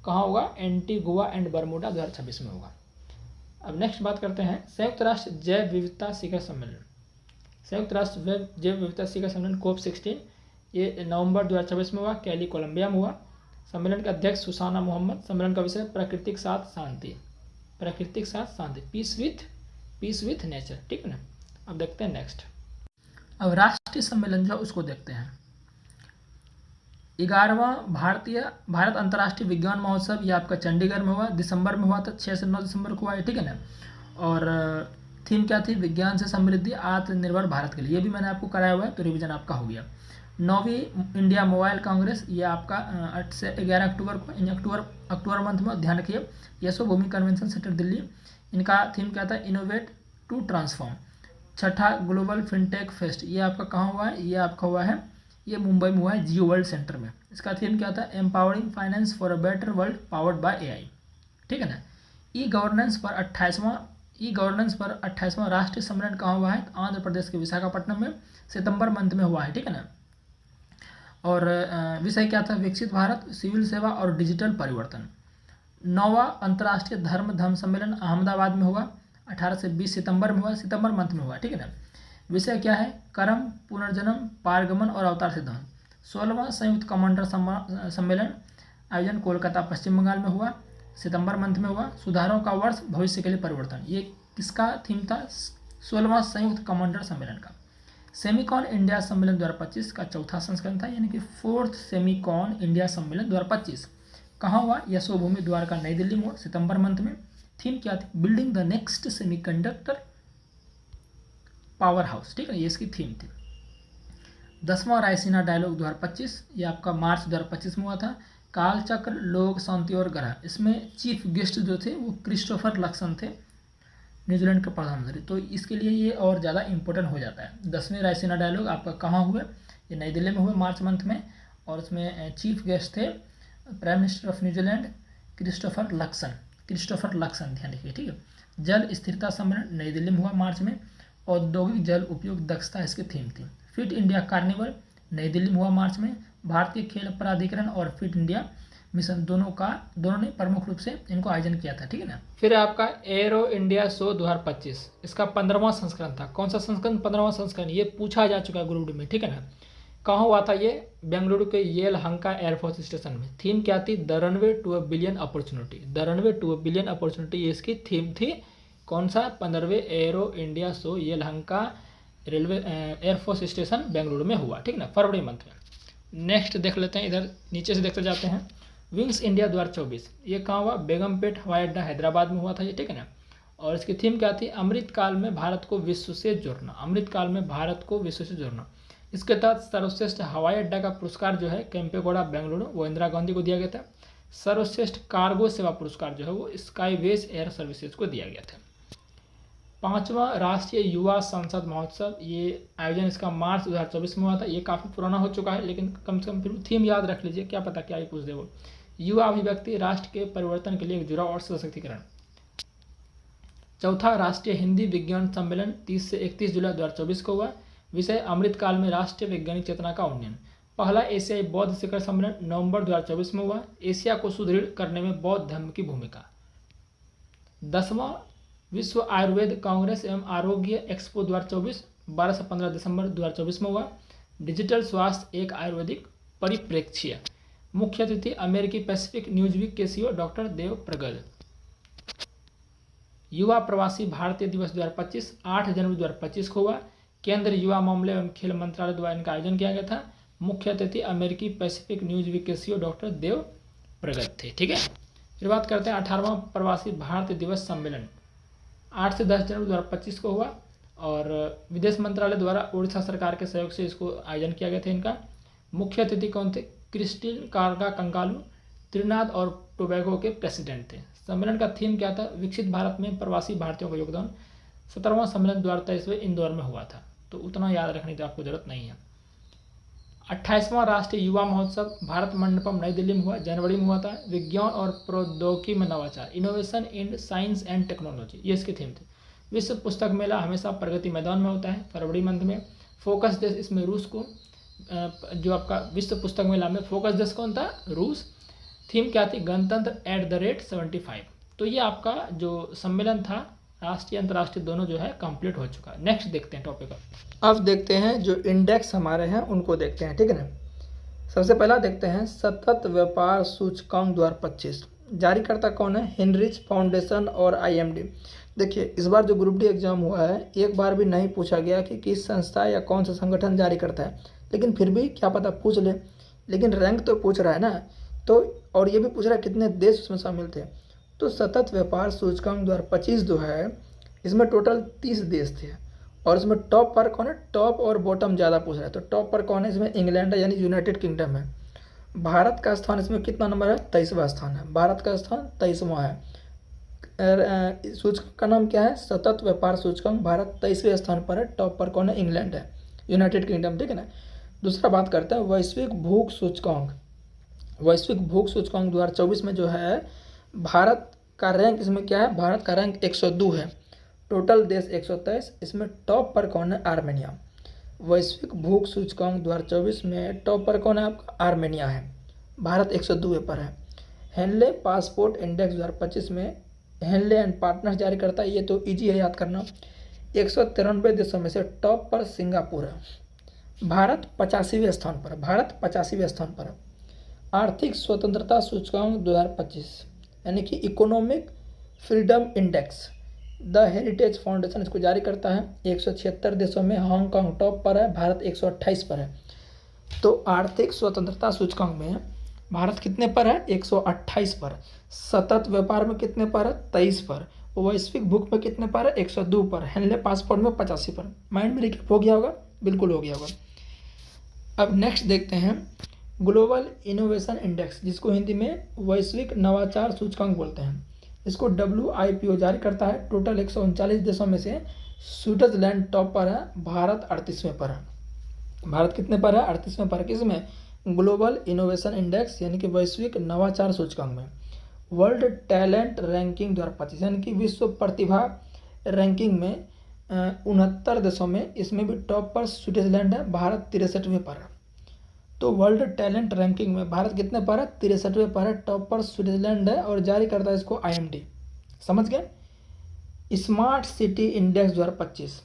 कहाँ होगा? एंटीगुआ एंड बरमूडा 2026 में होगा। अब नेक्स्ट बात करते हैं संयुक्त राष्ट्र जैव विविधता शिखर सम्मेलन। संयुक्त राष्ट्र जैव विविधता शिखर सम्मेलन COP16, ये नवंबर 2024 में हुआ, कैली कोलंबिया में हुआ। सम्मेलन के अध्यक्ष सुसाना मोहम्मद। सम्मेलन का विषय प्राकृतिक साथ शांति, प्राकृतिक साथ शांति, पीस विथ नेचर, ठीक है ना। अब देखते हैं नेक्स्ट। अब राष्ट्रीय सम्मेलन जो उसको देखते हैं। 11वां भारत अंतर्राष्ट्रीय विज्ञान महोत्सव, ये आपका चंडीगढ़ में हुआ, दिसंबर में हुआ था, 6 से 9 दिसंबर को हुआ है, ठीक है ना। और थीम क्या थी? विज्ञान से समृद्धि आत्मनिर्भर भारत के लिए। ये भी मैंने आपको कराया हुआ है, तो रिवीजन आपका हो गया। 9वीं इंडिया मोबाइल कांग्रेस, ये आपका 8 से 11 अक्टूबर को, इन अक्टूबर मंथ में, ध्यान रखिए। यशोभूमि कन्वेंशन सेंटर दिल्ली, इनका थीम क्या था? Innovate to transform. 6ठा ग्लोबल फिनटेक फेस्ट, ये आपका कहाँ हुआ है? ये आपका हुआ है, ये मुंबई में हुआ है, जियो वर्ल्ड सेंटर में। इसका थीम क्या था? Empowering finance for a better world powered by AI, ठीक है ना। ई गवर्नेंस पर 28वां राष्ट्रीय सम्मेलन कहाँ हुआ है? आंध्र प्रदेश के विशाखापट्टनम में, सितंबर मंथ में हुआ है, ठीक है ना। और विषय क्या था? विकसित भारत, सिविल सेवा और डिजिटल परिवर्तन। 9वां अंतर्राष्ट्रीय धर्म सम्मेलन अहमदाबाद में हुआ, 18 से 20 सितंबर में हुआ, सितंबर मंथ में हुआ, ठीक है ना। विषय क्या है? कर्म, पुनर्जन्म, पारगमन और अवतार सिद्धांत। 16वां संयुक्त कमांडर सम्मेलन आयोजन कोलकाता पश्चिम बंगाल में हुआ, सितंबर मंथ में हुआ। सुधारों का वर्ष, भविष्य के लिए परिवर्तन, ये किसका थीम था? 16वां संयुक्त कमांडर सम्मेलन का। सेमिकॉन इंडिया सम्मेलन 2025 का चौथा संस्करण था, यानी कि 4th सेमिकॉन इंडिया सम्मेलन 2025 कहाँ हुआ? यशोभूमि द्वारका नई दिल्ली में हुआ, सितंबर मंथ में। थीम क्या थी? Building the next semiconductor power house, ठीक है, ये इसकी थीम थी। 10वां रायसीना डायलॉग 2025, ये आपका मार्च 2025 में हुआ था। कालचक्र, लोक, शांति और ग्रह, इसमें चीफ गेस्ट जो थे वो क्रिस्टोफर लक्सन थे, न्यूजीलैंड के प्रधानमंत्री, तो इसके लिए ये और ज़्यादा इंपॉर्टेंट हो जाता है। 10वें रायसीना डायलॉग आपका कहाँ हुए? ये नई दिल्ली में हुए मार्च मंथ में, और इसमें चीफ गेस्ट थे prime minister of New Zealand Christopher Luxon, ध्यान रखिए, ठीक है। जल स्थिरता सम्मेलन नई दिल्ली में हुआ मार्च में, औद्योगिक जल उपयोग दक्षता इसकी थीम थी। फिट इंडिया कार्निवल नई दिल्ली में हुआ मार्च में। भारतीय खेल प्राधिकरण और फिट इंडिया मिशन दोनों ने प्रमुख रूप से इनको आयोजन किया था, ठीक है ना। फिर आपका एरो इंडिया शो 2025, इसका 15वां संस्करण था। कौन सा संस्करण? 15वां संस्करण, ये पूछा जा चुका है ग्रुप डी में, ठीक है ना। कहाँ हुआ था ये? बेंगलुरु के येलहंका एयरफोर्स स्टेशन में। थीम क्या थी? The runway to a billion opportunity, the runway to a billion opportunity, ये इसकी थीम थी। कौन सा? 15वें aero India show Yelahanka railway air force station Bengaluru में हुआ, ठीक है ना, फरवरी मंथ में। नेक्स्ट देख लेते हैं, इधर नीचे से देखते जाते हैं। विंग्स इंडिया 2024, ये कहाँ हुआ? बेगमपेट हवाई अड्डा हैदराबाद में हुआ था ये, ठीक है ना। और इसकी थीम क्या थी? अमृतकाल में भारत को विश्व से जोड़ना, अमृतकाल में भारत को विश्व से जोड़ना। इसके तहत सर्वश्रेष्ठ हवाई अड्डा का पुरस्कार जो है केम्पेगौड़ा बेंगलुरु, वो इंदिरा गांधी को दिया गया था। सर्वश्रेष्ठ कार्गो सेवा पुरस्कार जो है वो स्काईवेज एयर सर्विसेज को दिया गया था। 5वां राष्ट्रीय युवा संसद महोत्सव, ये आयोजन इसका मार्च 2024 में हुआ था। ये काफ़ी पुराना हो चुका है, लेकिन कम से कम फिर थीम याद रख लीजिए, क्या पता क्या ही पूछ दे वो। युवा अभिव्यक्ति, राष्ट्र के परिवर्तन के लिए एक जुड़ाव और सशक्तिकरण। 4था राष्ट्रीय हिंदी विज्ञान सम्मेलन 30 से 31 जुलाई 2024 को हुआ। विषय अमृतकाल में राष्ट्रीय वैज्ञानिक चेतना का उन्नयन। पहला एशियाई बौद्ध शिखर सम्मेलन नवंबर 2024 में हुआ। एशिया को सुदृढ़ करने में बौद्ध धर्म की भूमिका। 10वां विश्व आयुर्वेद कांग्रेस एवं आरोग्य एक्सपो 2024 12 से 15 दिसंबर 2024 में हुआ। डिजिटल स्वास्थ्य एक आयुर्वेदिक परिप्रेक्ष्य। मुख्य अतिथि अमेरिकी पैसिफिक न्यूज़वीक के सीईओ डॉक्टर देव प्रगद। युवा प्रवासी भारतीय दिवस 2025 8 जनवरी 2025 को हुआ। केंद्रीय युवा मामले एवं खेल मंत्रालय द्वारा इनका आयोजन किया गया था। मुख्य अतिथि अमेरिकी पैसिफिक न्यूज़वीक के सीईओ डॉक्टर देव प्रगद थे। ठीक है, फिर बात करते हैं 18वां प्रवासी भारतीय दिवस सम्मेलन 8 से 10 जनवरी 2025 को हुआ और विदेश मंत्रालय द्वारा उड़ीसा सरकार के सहयोग से इसको आयोजन किया गया था। इनका मुख्य अतिथि कौन थे? क्रिस्टिन कार्गा कंकालू त्रिनाद और टोबैगो के प्रेसिडेंट थे। सम्मेलन का थीम क्या था? विकसित भारत में प्रवासी भारतीयों का योगदान। 17वां सम्मेलन 2023 में इंदौर में हुआ था, तो उतना याद रखने की आपको जरूरत नहीं है। 28वां राष्ट्रीय युवा महोत्सव भारत मंडपम नई दिल्ली में हुआ, जनवरी में हुआ था। विज्ञान और प्रौद्योगिकी में नवाचार, innovation in science and technology, ये इसके थीम थे। विश्व पुस्तक मेला हमेशा प्रगति मैदान में होता है फरवरी मंथ में। फोकस देश इसमें रूस को, जो आपका विश्व पुस्तक मेला में फोकस देश कौन था? रूस। थीम क्या थी? गणतंत्र @75। तो ये आपका जो सम्मेलन था राष्ट्रीय अंतर्राष्ट्रीय दोनों जो है कंप्लीट हो चुका है। नेक्स्ट देखते हैं टॉपिक। अब देखते हैं जो इंडेक्स हमारे हैं उनको देखते हैं, ठीक है ना। सबसे पहला देखते हैं सतत व्यापार सूचकांक 2025। जारीकर्ता कौन है? हेनरिच फाउंडेशन और IMD। देखिए इस बार जो ग्रुप डी एग्जाम हुआ है एक बार भी नहीं पूछा गया कि किस संस्था या कौन सा संगठन जारी करता है, लेकिन फिर भी क्या पता पूछ ले, लेकिन रैंक तो पूछ रहा है ना। तो और ये भी पूछ रहा है कितने देश उसमें शामिल थे। तो सतत व्यापार सूचकांक 2025 जो है इसमें टोटल 30 देश थे और इसमें टॉप पर कौन है? टॉप और बॉटम ज़्यादा पूछ रहा है। तो टॉप पर कौन है? इसमें इंग्लैंड है, यानी यूनाइटेड किंगडम है। भारत का स्थान इसमें कितना नंबर है? 23वां स्थान है। भारत का स्थान 23वां है। सूचकांक का नाम क्या है? सतत व्यापार सूचकांक। भारत 23वें स्थान पर है। टॉप पर कौन है? इंग्लैंड है, यूनाइटेड किंगडम, ठीक है ना। दूसरा बात करते हैं वैश्विक भूख सूचकांक। वैश्विक भूख सूचकांक 2024 में जो है भारत का रैंक इसमें क्या है? भारत का रैंक 102 है। टोटल देश 123, इसमें टॉप पर कौन है? आर्मेनिया। वैश्विक भूख सूचकांक 2024 में टॉप पर कौन है? आपका आर्मेनिया है। भारत 102 पर है। हेनले पासपोर्ट इंडेक्स 2025 में हेनले एंड पार्टनर्स जारी करता है, ये तो ईजी है याद करना। 193 देशों में से टॉप पर सिंगापुर है। भारत 85वें स्थान पर है। भारत 85वें स्थान पर है। आर्थिक स्वतंत्रता सूचकांक 2025 यानी कि economic freedom index the heritage foundation इसको जारी करता है। 176 देशों में हांगकांग टॉप पर है, भारत 128 पर है। तो आर्थिक स्वतंत्रता सूचकांक में भारत कितने पर है? 128 पर। सतत व्यापार में कितने पर है? 23 पर। वैश्विक भूख में कितने पर है? 102 पर। हेनले पासपोर्ट में 85 पर। माइंड में रिकैप हो गया होगा? बिल्कुल हो गया होगा। अब नेक्स्ट देखते हैं ग्लोबल इनोवेशन इंडेक्स, जिसको हिंदी में वैश्विक नवाचार सूचकांक बोलते हैं। इसको WIPO जारी करता है। टोटल 139 देशों में से स्विट्जरलैंड टॉप पर है, भारत 38वें पर है। भारत कितने पर है? 38वें पर। किसमें? ग्लोबल इनोवेशन इंडेक्स यानी कि वैश्विक नवाचार सूचकांक में। वर्ल्ड टैलेंट रैंकिंग 2025 यानी कि विश्व प्रतिभा रैंकिंग में 69 देशों में इसमें भी टॉप पर स्विट्जरलैंड है, भारत 63वें पर है। तो वर्ल्ड टैलेंट रैंकिंग में भारत कितने पर है? 63वें पर है। टॉप पर स्विट्जरलैंड है और जारी करता है इसको IMD। समझ गए? स्मार्ट सिटी इंडेक्स 2025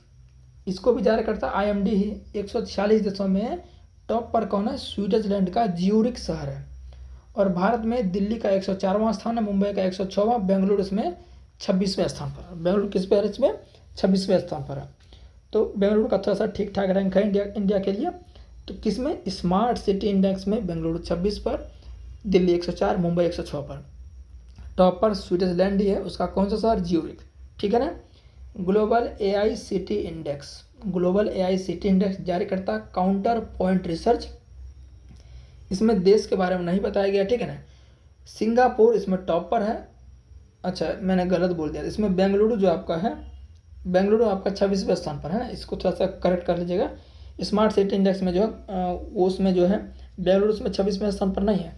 इसको भी जारी करता है IMD ही। 146 देशों में टॉप पर कौन है? स्विट्जरलैंड का ज्यूरिख शहर है। और भारत में दिल्ली का 104वां स्थान है, मुंबई का 106वां, बेंगलुरु इसमें 26वें स्थान पर है। बेंगलुरु किस पे है? इसमें 26वें स्थान पर है। तो बेंगलुरु का थोड़ा सा ठीक ठाक रैंक है इंडिया के लिए। तो किस में? स्मार्ट सिटी इंडेक्स में बेंगलुरु 26 पर, दिल्ली 104, मुंबई 106 पर। टॉप पर स्विट्जरलैंड ही है, उसका कौन सा शहर? ज्यूरिख, ठीक है ना। Global AI city index, global AI city index जारी करता काउंटर पॉइंट रिसर्च। इसमें देश के बारे में नहीं बताया गया, ठीक है ना। सिंगापुर इसमें टॉप पर है। अच्छा मैंने गलत बोल दिया, इसमें बेंगलुरु जो आपका है, बेंगलुरु आपका 26वें स्थान पर है ना, इसको थोड़ा सा करेक्ट कर लीजिएगा। स्मार्ट सिटी इंडेक्स में जो है उसमें जो है बेंगलुरु उसमें 26वें स्थान पर नहीं है,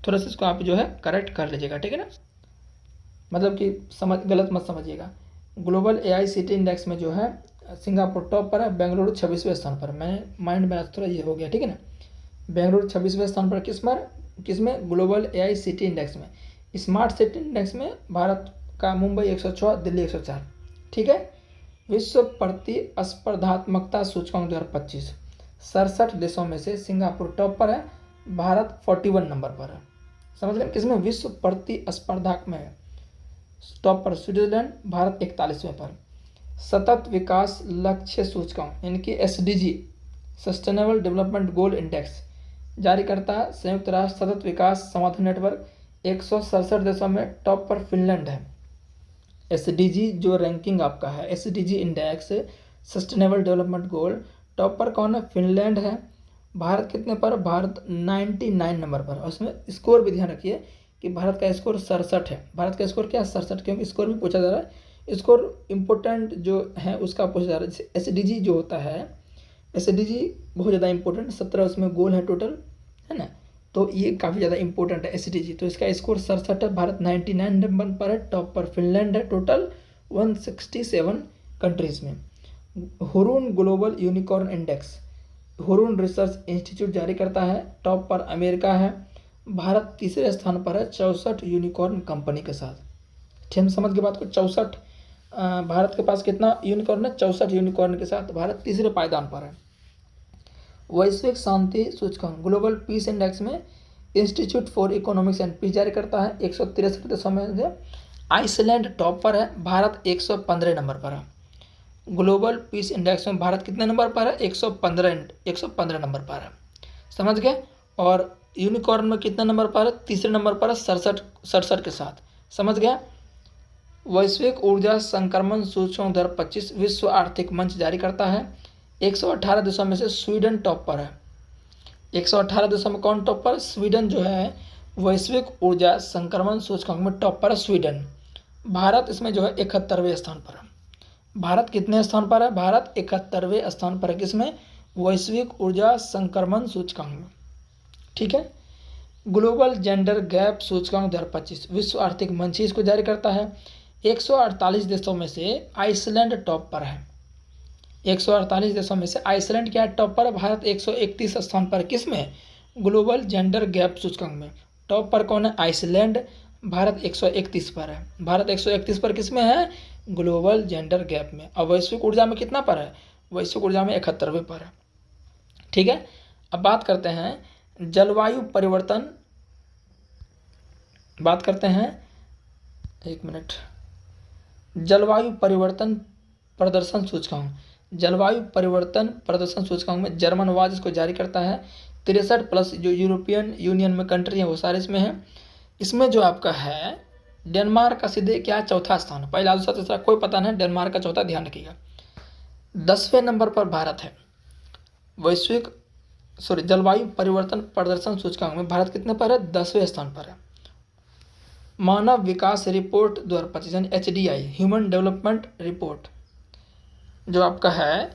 थोड़ा सा इसको आप जो है करेक्ट कर लीजिएगा, ठीक है ना। मतलब कि गलत मत समझिएगा। ग्लोबल AI सिटी इंडेक्स में जो है सिंगापुर टॉप पर है, बेंगलुरु 26वें स्थान पर। मैंने माइंड में थोड़ा ये हो गया, ठीक है ना। बेंगलुरु 26वें स्थान पर किसमें ग्लोबल AI सिटी इंडेक्स में। स्मार्ट सिटी इंडेक्स में भारत का मुंबई 106, दिल्ली 104। ठीक है। विश्व प्रतिस्पर्धात्मकता सूचकांक 2025 67 देशों में से सिंगापुर टॉप पर है, भारत 41 नंबर पर है। समझ गए। किसमें विश्व प्रतिस्पर्धा में है टॉप पर स्विट्जरलैंड, भारत 41वें पर। सतत विकास लक्ष्य सूचकांक यानी कि SDG sustainable development goal index जारी करता है संयुक्त राष्ट्र सतत विकास समाधान नेटवर्क। 167 देशों में टॉप पर फिनलैंड है। SDG जो रैंकिंग आपका है, SDG index sustainable development goal, top पर कौन है? फिनलैंड है। भारत कितने पर? भारत 99 नंबर पर। और उसमें स्कोर भी ध्यान रखिए कि भारत का स्कोर 67 है। भारत का स्कोर क्या है? 67, क्योंकि स्कोर भी पूछा जा रहा है। स्कोर इम्पोर्टेंट जो है उसका पूछा जा रहा है। जैसे SDG जो होता है, SDG बहुत ज़्यादा इंपॉर्टेंट, 17 उसमें गोल है टोटल, है ना। तो ये काफ़ी ज़्यादा इंपॉर्टेंट है SDG। तो इसका स्कोर 67 है। भारत 99 नंबर पर है। टॉप पर फिनलैंड है टोटल 167 कंट्रीज़ में। Hurun global unicorn index Hurun research institute जारी करता है, टॉप पर अमेरिका है। भारत तीसरे स्थान पर है 64 यूनिकॉर्न कंपनी के साथ। ठीक है, समझ के बात को। 64 भारत के पास कितना यूनिकॉर्न है? 64 यूनिकॉर्न के साथ भारत तीसरे पायदान पर है। वैश्विक शांति सूचकांक ग्लोबल पीस इंडेक्स में institute for economics and peace जारी करता है 163 देशों में से आइसलैंड टॉप पर है, भारत 115 नंबर पर है। ग्लोबल पीस इंडेक्स में भारत कितने नंबर पर है? 115 नंबर पर है। समझ गए। और यूनिकॉर्न में कितने नंबर पर है? तीसरे नंबर पर है 67 के साथ। समझ गया। वैश्विक ऊर्जा संक्रमण सूचकांक 2025 विश्व आर्थिक मंच जारी करता है। 118 देशों में से स्वीडन टॉप पर है। 118 देशों में कौन टॉप पर? स्वीडन जो है वैश्विक ऊर्जा संक्रमण सूचकांक में टॉप पर है स्वीडन। भारत इसमें जो है 71वें स्थान पर है। भारत कितने स्थान पर है? भारत 71वें स्थान पर है। किसमें? वैश्विक ऊर्जा संक्रमण सूचकांक में। ठीक है। ग्लोबल जेंडर गैप सूचकांक 2025 विश्व आर्थिक मंच इसको जारी करता है। 148 देशों में से आइसलैंड टॉप पर है। 148 देशों में से आइसलैंड क्या है? टॉप पर। भारत 131 स्थान पर। किसमें? ग्लोबल जेंडर गैप सूचकांक में। टॉप पर कौन है? आइसलैंड। भारत 131 पर है। भारत 131 पर किसमें है? ग्लोबल जेंडर गैप में। और वैश्विक ऊर्जा में कितना पर है? वैश्विक ऊर्जा में 71वें पर है। ठीक है। अब बात करते हैं जलवायु परिवर्तन। बात करते हैं, एक मिनट, जलवायु परिवर्तन प्रदर्शन सूचकांक। जलवायु परिवर्तन प्रदर्शन सूचकांक में जर्मन वाज इसको जारी करता है। 63 प्लस जो यूरोपियन यूनियन में कंट्री है वो सारे इसमें है। इसमें जो आपका है डेनमार्क का सीधे क्या? चौथा स्थान। पहला दूसरा तीसरा कोई पता नहीं, डेनमार्क का चौथा, ध्यान रखिएगा। 10वें नंबर पर भारत है। जलवायु परिवर्तन प्रदर्शन सूचकांक में भारत कितने पर है? 10वें स्थान पर है। मानव विकास रिपोर्ट 2025 यानी HDI ह्यूमन डेवलपमेंट रिपोर्ट जो आपका है,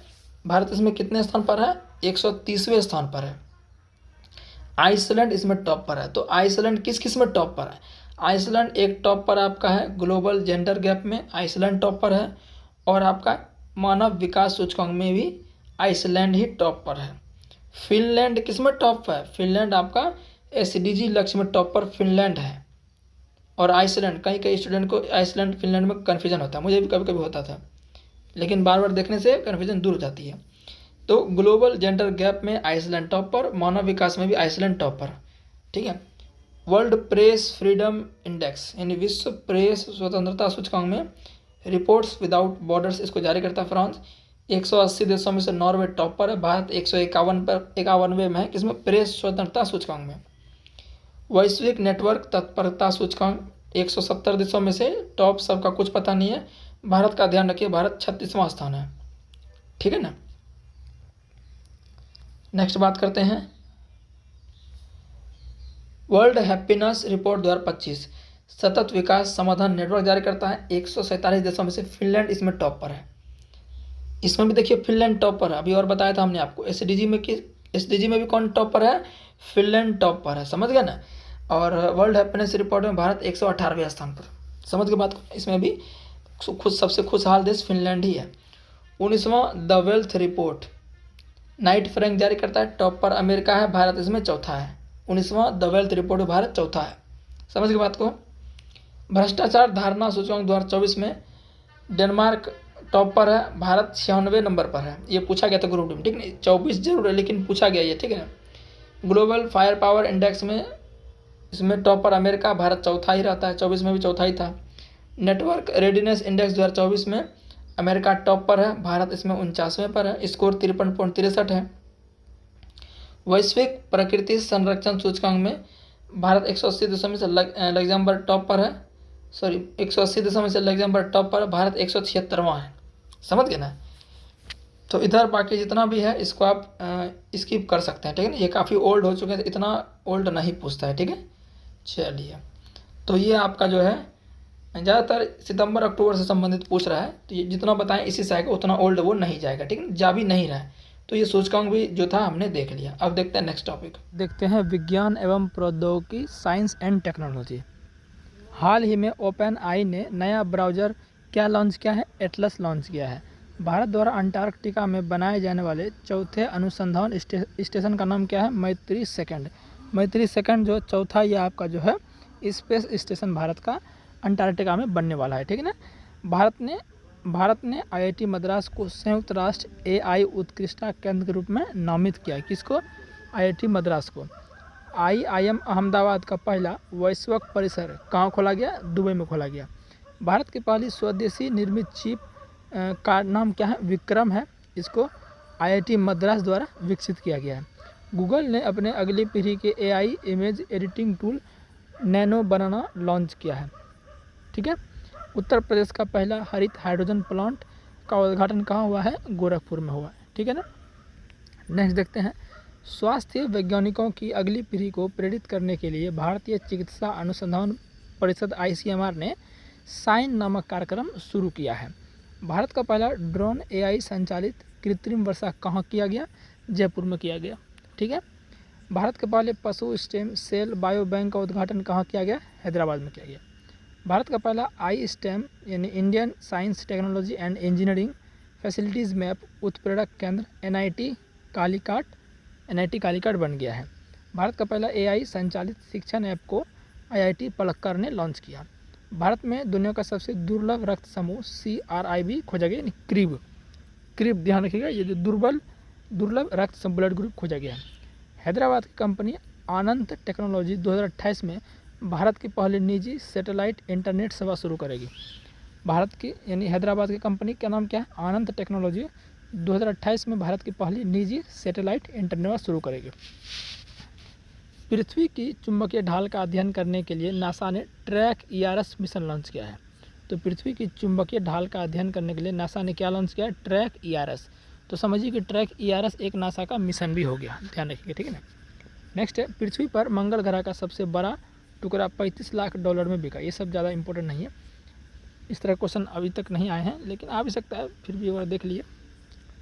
भारत इसमें कितने स्थान पर है? 130वें स्थान पर है। आइसलैंड इसमें टॉप पर है। तो आइसलैंड किस में टॉप पर है? आइसलैंड एक टॉप पर आपका है ग्लोबल जेंडर गैप में, आइसलैंड टॉप पर है। और आपका मानव विकास सूचकांक में भी आइसलैंड ही टॉप पर है। फिनलैंड किस में टॉप पर है? फिनलैंड आपका SDG लक्ष्य में टॉप पर फिनलैंड है। और आइसलैंड, कई स्टूडेंट को आइसलैंड फिनलैंड में कन्फ्यूजन होता है, मुझे भी कभी कभी होता था, लेकिन बार बार देखने से कन्फ्यूजन दूर हो जाती है। तो ग्लोबल जेंडर गैप में आइसलैंड टॉप पर, मानव विकास में भी आइसलैंड टॉप पर। ठीक है। वर्ल्ड प्रेस फ्रीडम इंडेक्स यानी विश्व प्रेस स्वतंत्रता सूचकांक में रिपोर्ट्स विदाउट बॉर्डर्स इसको जारी करता है फ्रांस। 180 देशों में से नॉर्वे टॉप पर है। भारत 151वें में है। किसमें? प्रेस स्वतंत्रता सूचकांक में। वैश्विक नेटवर्क तत्परता सूचकांक 170 देशों में से टॉप सबका कुछ पता नहीं है। भारत का ध्यान रखिए, भारत 36वां स्थान है। ठीक है ना। नेक्स्ट बात करते हैं वर्ल्ड हैप्पीनेस रिपोर्ट 2025 सतत विकास समाधान नेटवर्क जारी करता है। 147 देशों में से फिनलैंड इसमें टॉप पर है। इसमें भी देखिए फिनलैंड टॉप पर है। अभी और बताया था हमने आपको SDG में भी कौन टॉप पर है? फिनलैंड टॉप पर है। समझ गए ना। और वर्ल्ड हैप्पीनेस रिपोर्ट में भारत 118वें स्थान पर। समझ के बात को। इसमें भी सबसे खुशहाल देश फिनलैंड ही है। 19वां the wealth report Knight Frank जारी करता है, टॉप पर अमेरिका है, भारत इसमें चौथा है। 19वां द वेल्थ रिपोर्ट में भारत चौथा है। समझ गए बात को। भ्रष्टाचार धारणा सूचकांक 2024 में डेनमार्क टॉप पर है, भारत 96 नंबर पर है। ये पूछा गया था ग्रुप डी में, ठीक है। 24 जरूर है लेकिन पूछा गया ये, ठीक है ना। ग्लोबल फायर पावर इंडेक्स में इसमें टॉप पर अमेरिका, भारत चौथा ही रहता है, 24 में भी चौथा ही था। नेटवर्क रेडीनेस इंडेक्स 2024 में अमेरिका टॉप पर है, भारत इसमें 49वें पर है, स्कोर 53.63 है। वैश्विक प्रकृति संरक्षण सूचकांक में भारत 180 दशमलव से लग्जमबर्ग टॉप पर है, 180 दशमलव से लग्जमबर्ग टॉप पर है, भारत 176वां है। समझ गए ना। तो इधर बाकी जितना भी है इसको आप स्किप कर सकते हैं, ठीक है ना। ये काफ़ी ओल्ड हो चुके हैं, इतना ओल्ड नहीं पूछता है, ठीक है। चलिए, तो ये आपका जो है ज़्यादातर सितंबर अक्टूबर से संबंधित पूछ रहा है, तो ये जितना बताएं इसी से आएगा, उतना ओल्ड वो नहीं जाएगा, ठीक है, जा भी नहीं रहा है। तो ये सूचकांक भी जो था हमने देख लिया। अब देखते हैं नेक्स्ट टॉपिक। देखते हैं विज्ञान एवं प्रौद्योगिकी, साइंस एंड टेक्नोलॉजी। हाल ही में ओपन आई ने नया ब्राउज़र क्या लॉन्च किया है? एटलस लॉन्च किया है। भारत द्वारा अंटार्कटिका में बनाए जाने वाले चौथे अनुसंधान स्टेशन का नाम क्या है? मैत्री सेकंड। मैत्री सेकंड जो चौथा ये आपका जो है स्पेस स्टेशन भारत का अंटार्कटिका में बनने वाला है, ठीक है ना। भारत ने आईआईटी मद्रास को संयुक्त राष्ट्र एआई उत्कृष्टता केंद्र के रूप में नामित किया है। किसको? आईआईटी मद्रास को। आईआईएम अहमदाबाद का पहला वैश्विक परिसर कहाँ खोला गया? दुबई में खोला गया। भारत की पहली स्वदेशी निर्मित चिप का नाम क्या है? विक्रम है। इसको आईआईटी मद्रास द्वारा विकसित किया गया है। गूगल ने अपने अगली पीढ़ी के AI image editing tool nano banana launch किया है, ठीक है। उत्तर प्रदेश का पहला हरित हाइड्रोजन प्लांट का उद्घाटन कहाँ हुआ है? गोरखपुर में हुआ है, ठीक है ना। नेक्स्ट देखते हैं, स्वास्थ्य वैज्ञानिकों की अगली पीढ़ी को प्रेरित करने के लिए भारतीय चिकित्सा अनुसंधान परिषद ICMR ने साइन नामक कार्यक्रम शुरू किया है। भारत का पहला ड्रोन एआई संचालित कृत्रिम वर्षा कहाँ किया गया? जयपुर में किया गया, ठीक है। भारत के पहले पशु स्टेम सेल बायो बैंक का उद्घाटन कहाँ किया गया? हैदराबाद में किया गया। भारत का पहला ISTEM यानी Indian science technology and engineering facilities map उत्प्रेरक केंद्र NIT कालीकट बन गया है। भारत का पहला AI संचालित शिक्षण ऐप को IIT पलक्कड़ ने लॉन्च किया। भारत में दुनिया का सबसे दुर्लभ रक्त समूह CRIB खोजा गया, यानी क्रीब ध्यान रखिएगा, ये जो दुर्लभ रक्त समूह ब्लड ग्रुप खोजा गया है। हैदराबाद की कंपनी आनंद टेक्नोलॉजी 2028 में भारत की पहली निजी सैटेलाइट इंटरनेट सेवा शुरू करेगी। भारत की यानी हैदराबाद की कंपनी का नाम क्या है? आनंद टेक्नोलॉजी 2028 में भारत की पहली निजी सैटेलाइट इंटरनेट शुरू करेगी। पृथ्वी की चुंबकीय ढाल का अध्ययन करने के लिए नासा ने ट्रैक ERS मिशन लॉन्च किया है। तो पृथ्वी की चुंबकीय ढाल का अध्ययन करने के लिए नासा ने क्या लॉन्च किया है? Track ERS। तो समझिए कि ट्रैक ERS एक नासा का मिशन भी हो गया, ध्यान रखिए, ठीक है ना। नेक्स्ट है, पृथ्वी पर मंगल ग्रह का सबसे बड़ा टुकड़ा $35 लाख में बिका। ये सब ज़्यादा इंपॉर्टेंट नहीं है, इस तरह क्वेश्चन अभी तक नहीं आए हैं, लेकिन आ भी सकता है, फिर भी एक बार देख लिए।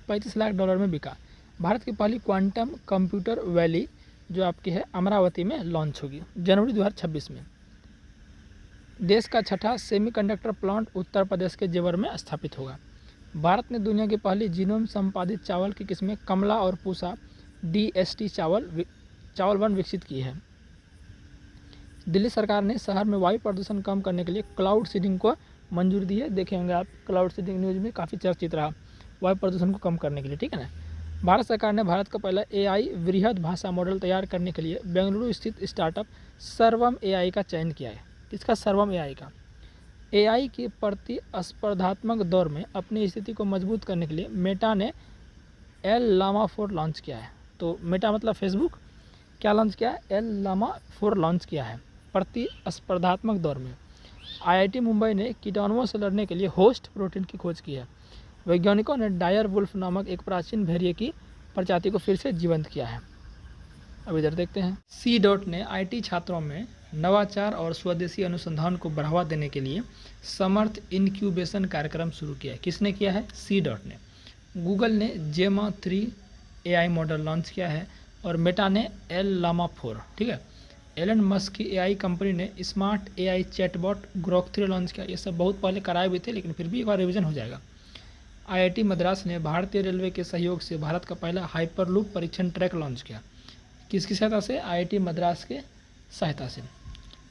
$35 लाख में बिका। भारत की पहली क्वांटम कंप्यूटर वैली जो आपकी है अमरावती में लॉन्च होगी जनवरी 2026 में। देश का छठा सेमीकंडक्टर प्लांट उत्तर प्रदेश के जेवर में स्थापित होगा। भारत ने दुनिया की पहली जीनोम संपादित चावल की किस्में कमला और पूसा DST चावल 1 विकसित की है। दिल्ली सरकार ने शहर में वायु प्रदूषण कम करने के लिए क्लाउड सीडिंग को मंजूरी दी है। देखे होंगे आप, क्लाउड सीडिंग न्यूज़ में काफ़ी चर्चित रहा वायु प्रदूषण को कम करने के लिए, ठीक है ना। भारत सरकार ने भारत का पहला AI वृहद भाषा मॉडल तैयार करने के लिए बेंगलुरु स्थित स्टार्टअप सर्वम AI का चयन किया है। किसका? सर्वम AI का। AI की प्रतिस्पर्धात्मक दौर में अपनी स्थिति को मजबूत करने के लिए मेटा ने llama 4 लॉन्च किया है। तो मेटा मतलब फेसबुक, क्या लॉन्च किया है? llama 4 लॉन्च किया है प्रतिस्पर्धात्मक दौर में। IIT मुंबई ने कीटाणुओं से लड़ने के लिए होस्ट प्रोटीन की खोज की है। वैज्ञानिकों ने डायर वुल्फ नामक एक प्राचीन भेड़िए की प्रजाति को फिर से जीवंत किया है। अब इधर देखते हैं, C. ने IT छात्रों में नवाचार और स्वदेशी अनुसंधान को बढ़ावा देने के लिए समर्थ इनक्यूबेशन कार्यक्रम शुरू किया है। किसने किया है? C. ने। गूगल ने जेमा 3 AI मॉडल लॉन्च किया है और मेटा ने llama 4, ठीक है। एलन मस्क की AI कंपनी ने smart AI chatbot Grok 3 launch किया। ये सब बहुत पहले कराए भी थे, लेकिन फिर भी एक बार रिवीजन हो जाएगा। आईआईटी मद्रास ने भारतीय रेलवे के सहयोग से भारत का पहला हाइपरलूप परीक्षण ट्रैक लॉन्च किया। किसकी सहायता से? आईआईटी मद्रास के सहायता से।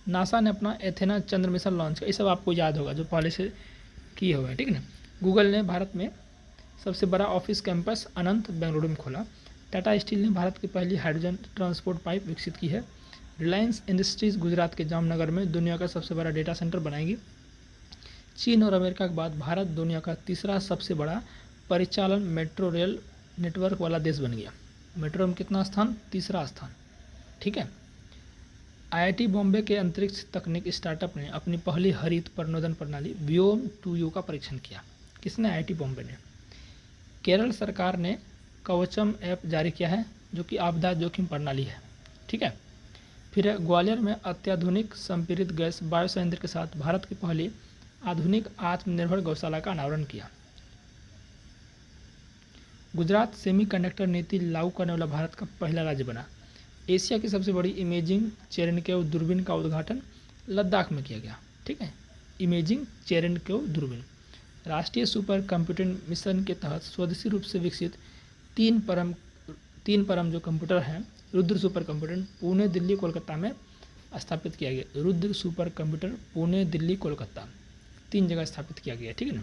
नासा ने अपना एथेना चंद्र मिशन लॉन्च किया। ये सब आपको याद होगा जो पहले से किए हुए हैं, ठीक है ना। गूगल ने भारत में सबसे बड़ा ऑफिस कैंपस अनंत बेंगलुरु में खोला। टाटा स्टील ने भारत की पहली हाइड्रोजन ट्रांसपोर्ट पाइप विकसित की है। रिलायंस इंडस्ट्रीज गुजरात के जामनगर में दुनिया का सबसे बड़ा डेटा सेंटर बनाएगी। चीन और अमेरिका के बाद भारत दुनिया का तीसरा सबसे बड़ा परिचालन मेट्रो रेल नेटवर्क वाला देश बन गया। मेट्रो में कितना स्थान? तीसरा स्थान, ठीक है। आईआईटी बॉम्बे के अंतरिक्ष तकनीक स्टार्टअप ने अपनी पहली हरित प्रणोदन प्रणाली व्योम 2U का परीक्षण किया। किसने? आईआईटी बॉम्बे ने। केरल सरकार ने कवचम ऐप जारी किया है जो कि आपदा जोखिम प्रणाली है, ठीक है। फिर ग्वालियर में अत्याधुनिक संपीड़ित गैस बायोसंयंत्र के साथ भारत की पहली आधुनिक आत्मनिर्भर गौशाला का अनावरण किया। गुजरात सेमीकंडक्टर नीति लागू करने वाला भारत का पहला राज्य बना। एशिया की सबसे बड़ी इमेजिंग चेरेनकेव दूरबीन का उद्घाटन लद्दाख में किया गया, ठीक है। इमेजिंग चेरेनकेव दूरबीन राष्ट्रीय सुपर कंप्यूटिंग मिशन के तहत स्वदेशी रूप से विकसित तीन परम जो कंप्यूटर हैं रुद्र सुपर कंप्यूटर पुणे, दिल्ली, कोलकाता में स्थापित किया गया। रुद्र सुपर कंप्यूटर पुणे, दिल्ली, कोलकाता 3 जगह स्थापित किया गया, ठीक है ना।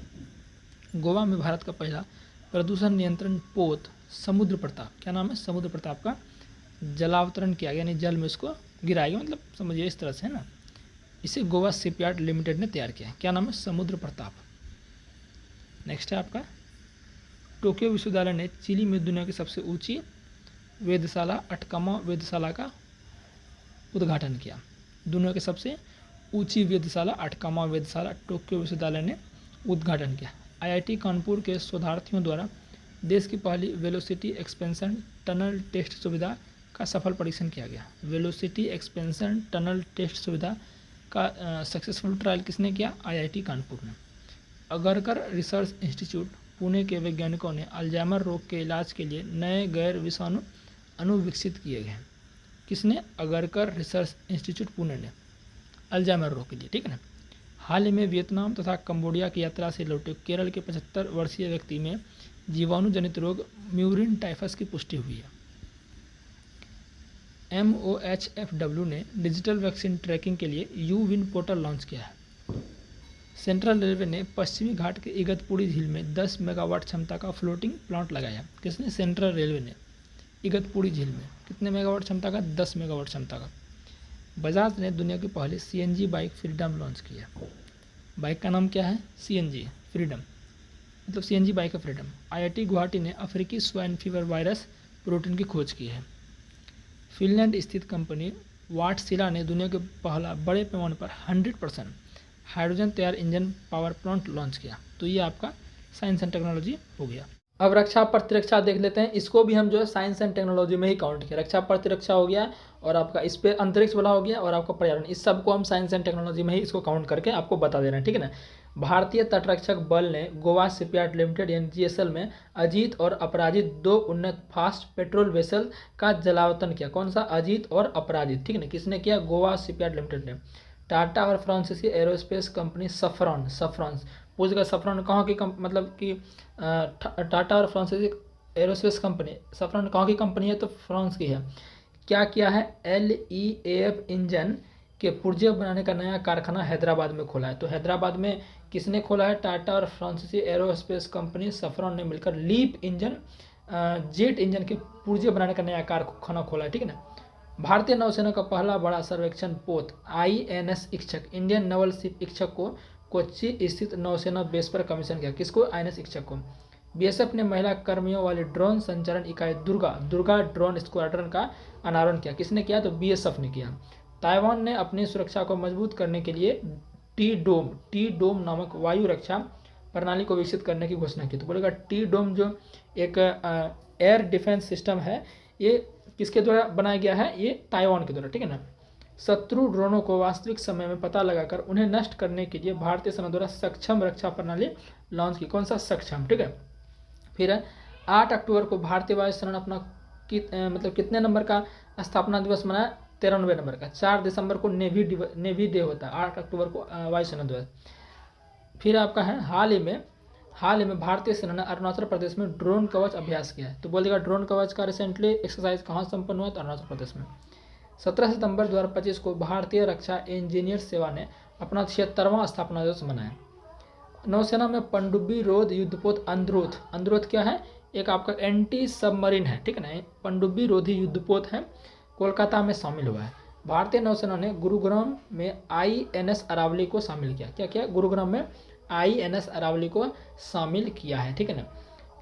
गोवा में भारत का पहला प्रदूषण नियंत्रण पोत समुद्र प्रताप, क्या नाम है? समुद्र प्रताप का जलावतरण किया गया, यानी जल में उसको गिराया गया, मतलब समझिए इस तरह से, है ना। इसे गोवा शिपयार्ड लिमिटेड ने तैयार किया है। क्या नाम है? समुद्र प्रताप। नेक्स्ट है आपका टोक्यो विश्वविद्यालय ने चिली में दुनिया की सबसे ऊंची वेधशाला अटकामा वेधशाला का उद्घाटन किया। दुनिया की सबसे ऊंची वेधशाला अटकामा वेधशाला टोक्यो विश्वविद्यालय ने उद्घाटन किया। आईआईटी कानपुर के शोधार्थियों द्वारा देश की पहली वेलोसिटी एक्सपेंशन टनल टेस्ट सुविधा का सफल परीक्षण किया गया। वेलोसिटी एक्सपेंशन टनल टेस्ट सुविधा का सक्सेसफुल ट्रायल किसने किया? आईआईटी कानपुर ने। अगरकर रिसर्च इंस्टीट्यूट पुणे के वैज्ञानिकों ने अल्जाइमर रोग के इलाज के लिए नए गैर विषाणु अणु विकसित किए गए हैं। किसने? अगरकर रिसर्च इंस्टीट्यूट पुणे ने, अल्जाइमर रोग के लिए, ठीक है ना। हाल ही में वियतनाम तथा कंबोडिया की यात्रा से लौटे केरल के 75 वर्षीय व्यक्ति में जीवाणु जनित म्यूरिन टाइफस की पुष्टि हुई है। MOHFW ने डिजिटल वैक्सीन ट्रैकिंग के लिए यूविन पोर्टल लॉन्च किया है। सेंट्रल रेलवे ने पश्चिमी घाट के इगतपुरी झील में 10 मेगावाट क्षमता का फ्लोटिंग प्लांट लगाया। किसने? सेंट्रल रेलवे ने। इगतपुरी झील में कितने मेगावाट क्षमता का? 10 मेगावाट क्षमता का। बजाज ने दुनिया की पहली CNG बाइक फ्रीडम लॉन्च की है। बाइक का नाम क्या है? CNG फ्रीडम, मतलब CNG बाइक है फ्रीडम। IIT गुवाहाटी ने अफ्रीकी स्वाइन फीवर वायरस प्रोटीन की खोज की है। फिनलैंड स्थित कंपनी वाटसिला ने दुनिया के पहला बड़े पैमाने पर 100% हाइड्रोजन तैयार इंजन पावर प्लांट लॉन्च किया। तो ये आपका साइंस एंड टेक्नोलॉजी हो गया। अब रक्षा प्रतिरक्षा देख लेते हैं। इसको भी हम जो है साइंस एंड टेक्नोलॉजी में ही काउंट किया। रक्षा प्रतिरक्षा हो गया और आपका इस पे अंतरिक्ष वाला हो गया और आपका पर्यावरण, इस सब को हम साइंस एंड टेक्नोलॉजी में ही इसको काउंट करके आपको बता दे रहे हैं, ठीक है ना। भारतीय तटरक्षक बल ने गोवा शिपयार्ड लिमिटेड यानी GSL में अजीत और अपराजित 2 उन्नत फास्ट पेट्रोल वेसल का जलावतरण किया। कौन सा? अजीत और अपराजित, ठीक है ना। किसने किया? गोवा शिपयार्ड लिमिटेड ने। टाटा और फ्रांसीसी एरोस्पेस कंपनी सफ्रॉन पूछ गया सफ्रॉन कहाँ की मतलब कि टाटा और फ्रांसीसी एरोस्पेस कंपनी सफ्रॉन कहाँ की कंपनी है? तो फ्रांस की है। क्या किया है? LEAF इंजन के पुर्जे बनाने का नया कारखाना हैदराबाद में खोला है। तो हैदराबाद में किसने खोला है? टाटा और फ्रांसीसी एरोस्पेस कंपनी सफ्रॉन ने मिलकर लीप इंजन जेट इंजन के पुर्जे बनाने का नया कारखाना खोला है, ठीक है ना। भारतीय नौसेना का पहला बड़ा सर्वेक्षण पोत INS इच्छक इंडियन नवल शिप इच्छक को कोच्चि स्थित नौसेना बेस पर कमीशन किया। किसको? INS इच्छक को। BSF ने महिला कर्मियों वाली ड्रोन संचालन इकाई दुर्गा ड्रोन स्क्वाड्रन का अनावरण किया। किसने किया? तो BSF ने किया। ताइवान ने अपनी सुरक्षा को मजबूत करने के लिए टी-डोम नामक वायु रक्षा प्रणाली को विकसित करने की घोषणा की। तो बोलेगा टी-डोम जो एक एयर डिफेंस सिस्टम है, ये किसके द्वारा बनाया गया है? ये ताइवान के द्वारा, ठीक है ना। शत्रु ड्रोनों को वास्तविक समय में पता लगाकर उन्हें नष्ट करने के लिए भारतीय सेना द्वारा सक्षम रक्षा प्रणाली लॉन्च की। कौन सा? सक्षम, ठीक है। फिर 8 अक्टूबर को भारतीय वायुसेना ने अपना मतलब कितने नंबर का स्थापना दिवस मनाया? 93 नंबर का। 4 दिसंबर को नेवी डे होता है, 8 अक्टूबर को वायुसेना दिवस। फिर आपका है हाल ही में हाल ही में भारतीय सेना ने अरुणाचल प्रदेश में ड्रोन कवच अभ्यास किया है। तो बोलिएगा ड्रोन कवच का रिसेंटली एक्सरसाइज कहाँ संपन्न हुआ? तो अरुणाचल प्रदेश में। 17 सितंबर 2025 को भारतीय रक्षा इंजीनियर सेवा ने अपना 76वां स्थापना दिवस मनाया। नौसेना में पनडुब्बी रोध युद्धपोत अंद्रोथ, अंद्रोथ क्या है? एक आपका एंटी सबमरीन है, ठीक है ना, पनडुब्बी रोधी युद्धपोत है, कोलकाता में शामिल हुआ है। भारतीय नौसेना ने गुरुग्राम में INS अरावली को शामिल किया। क्या किया? गुरुग्राम में INS अरावली को शामिल किया है, ठीक है ना।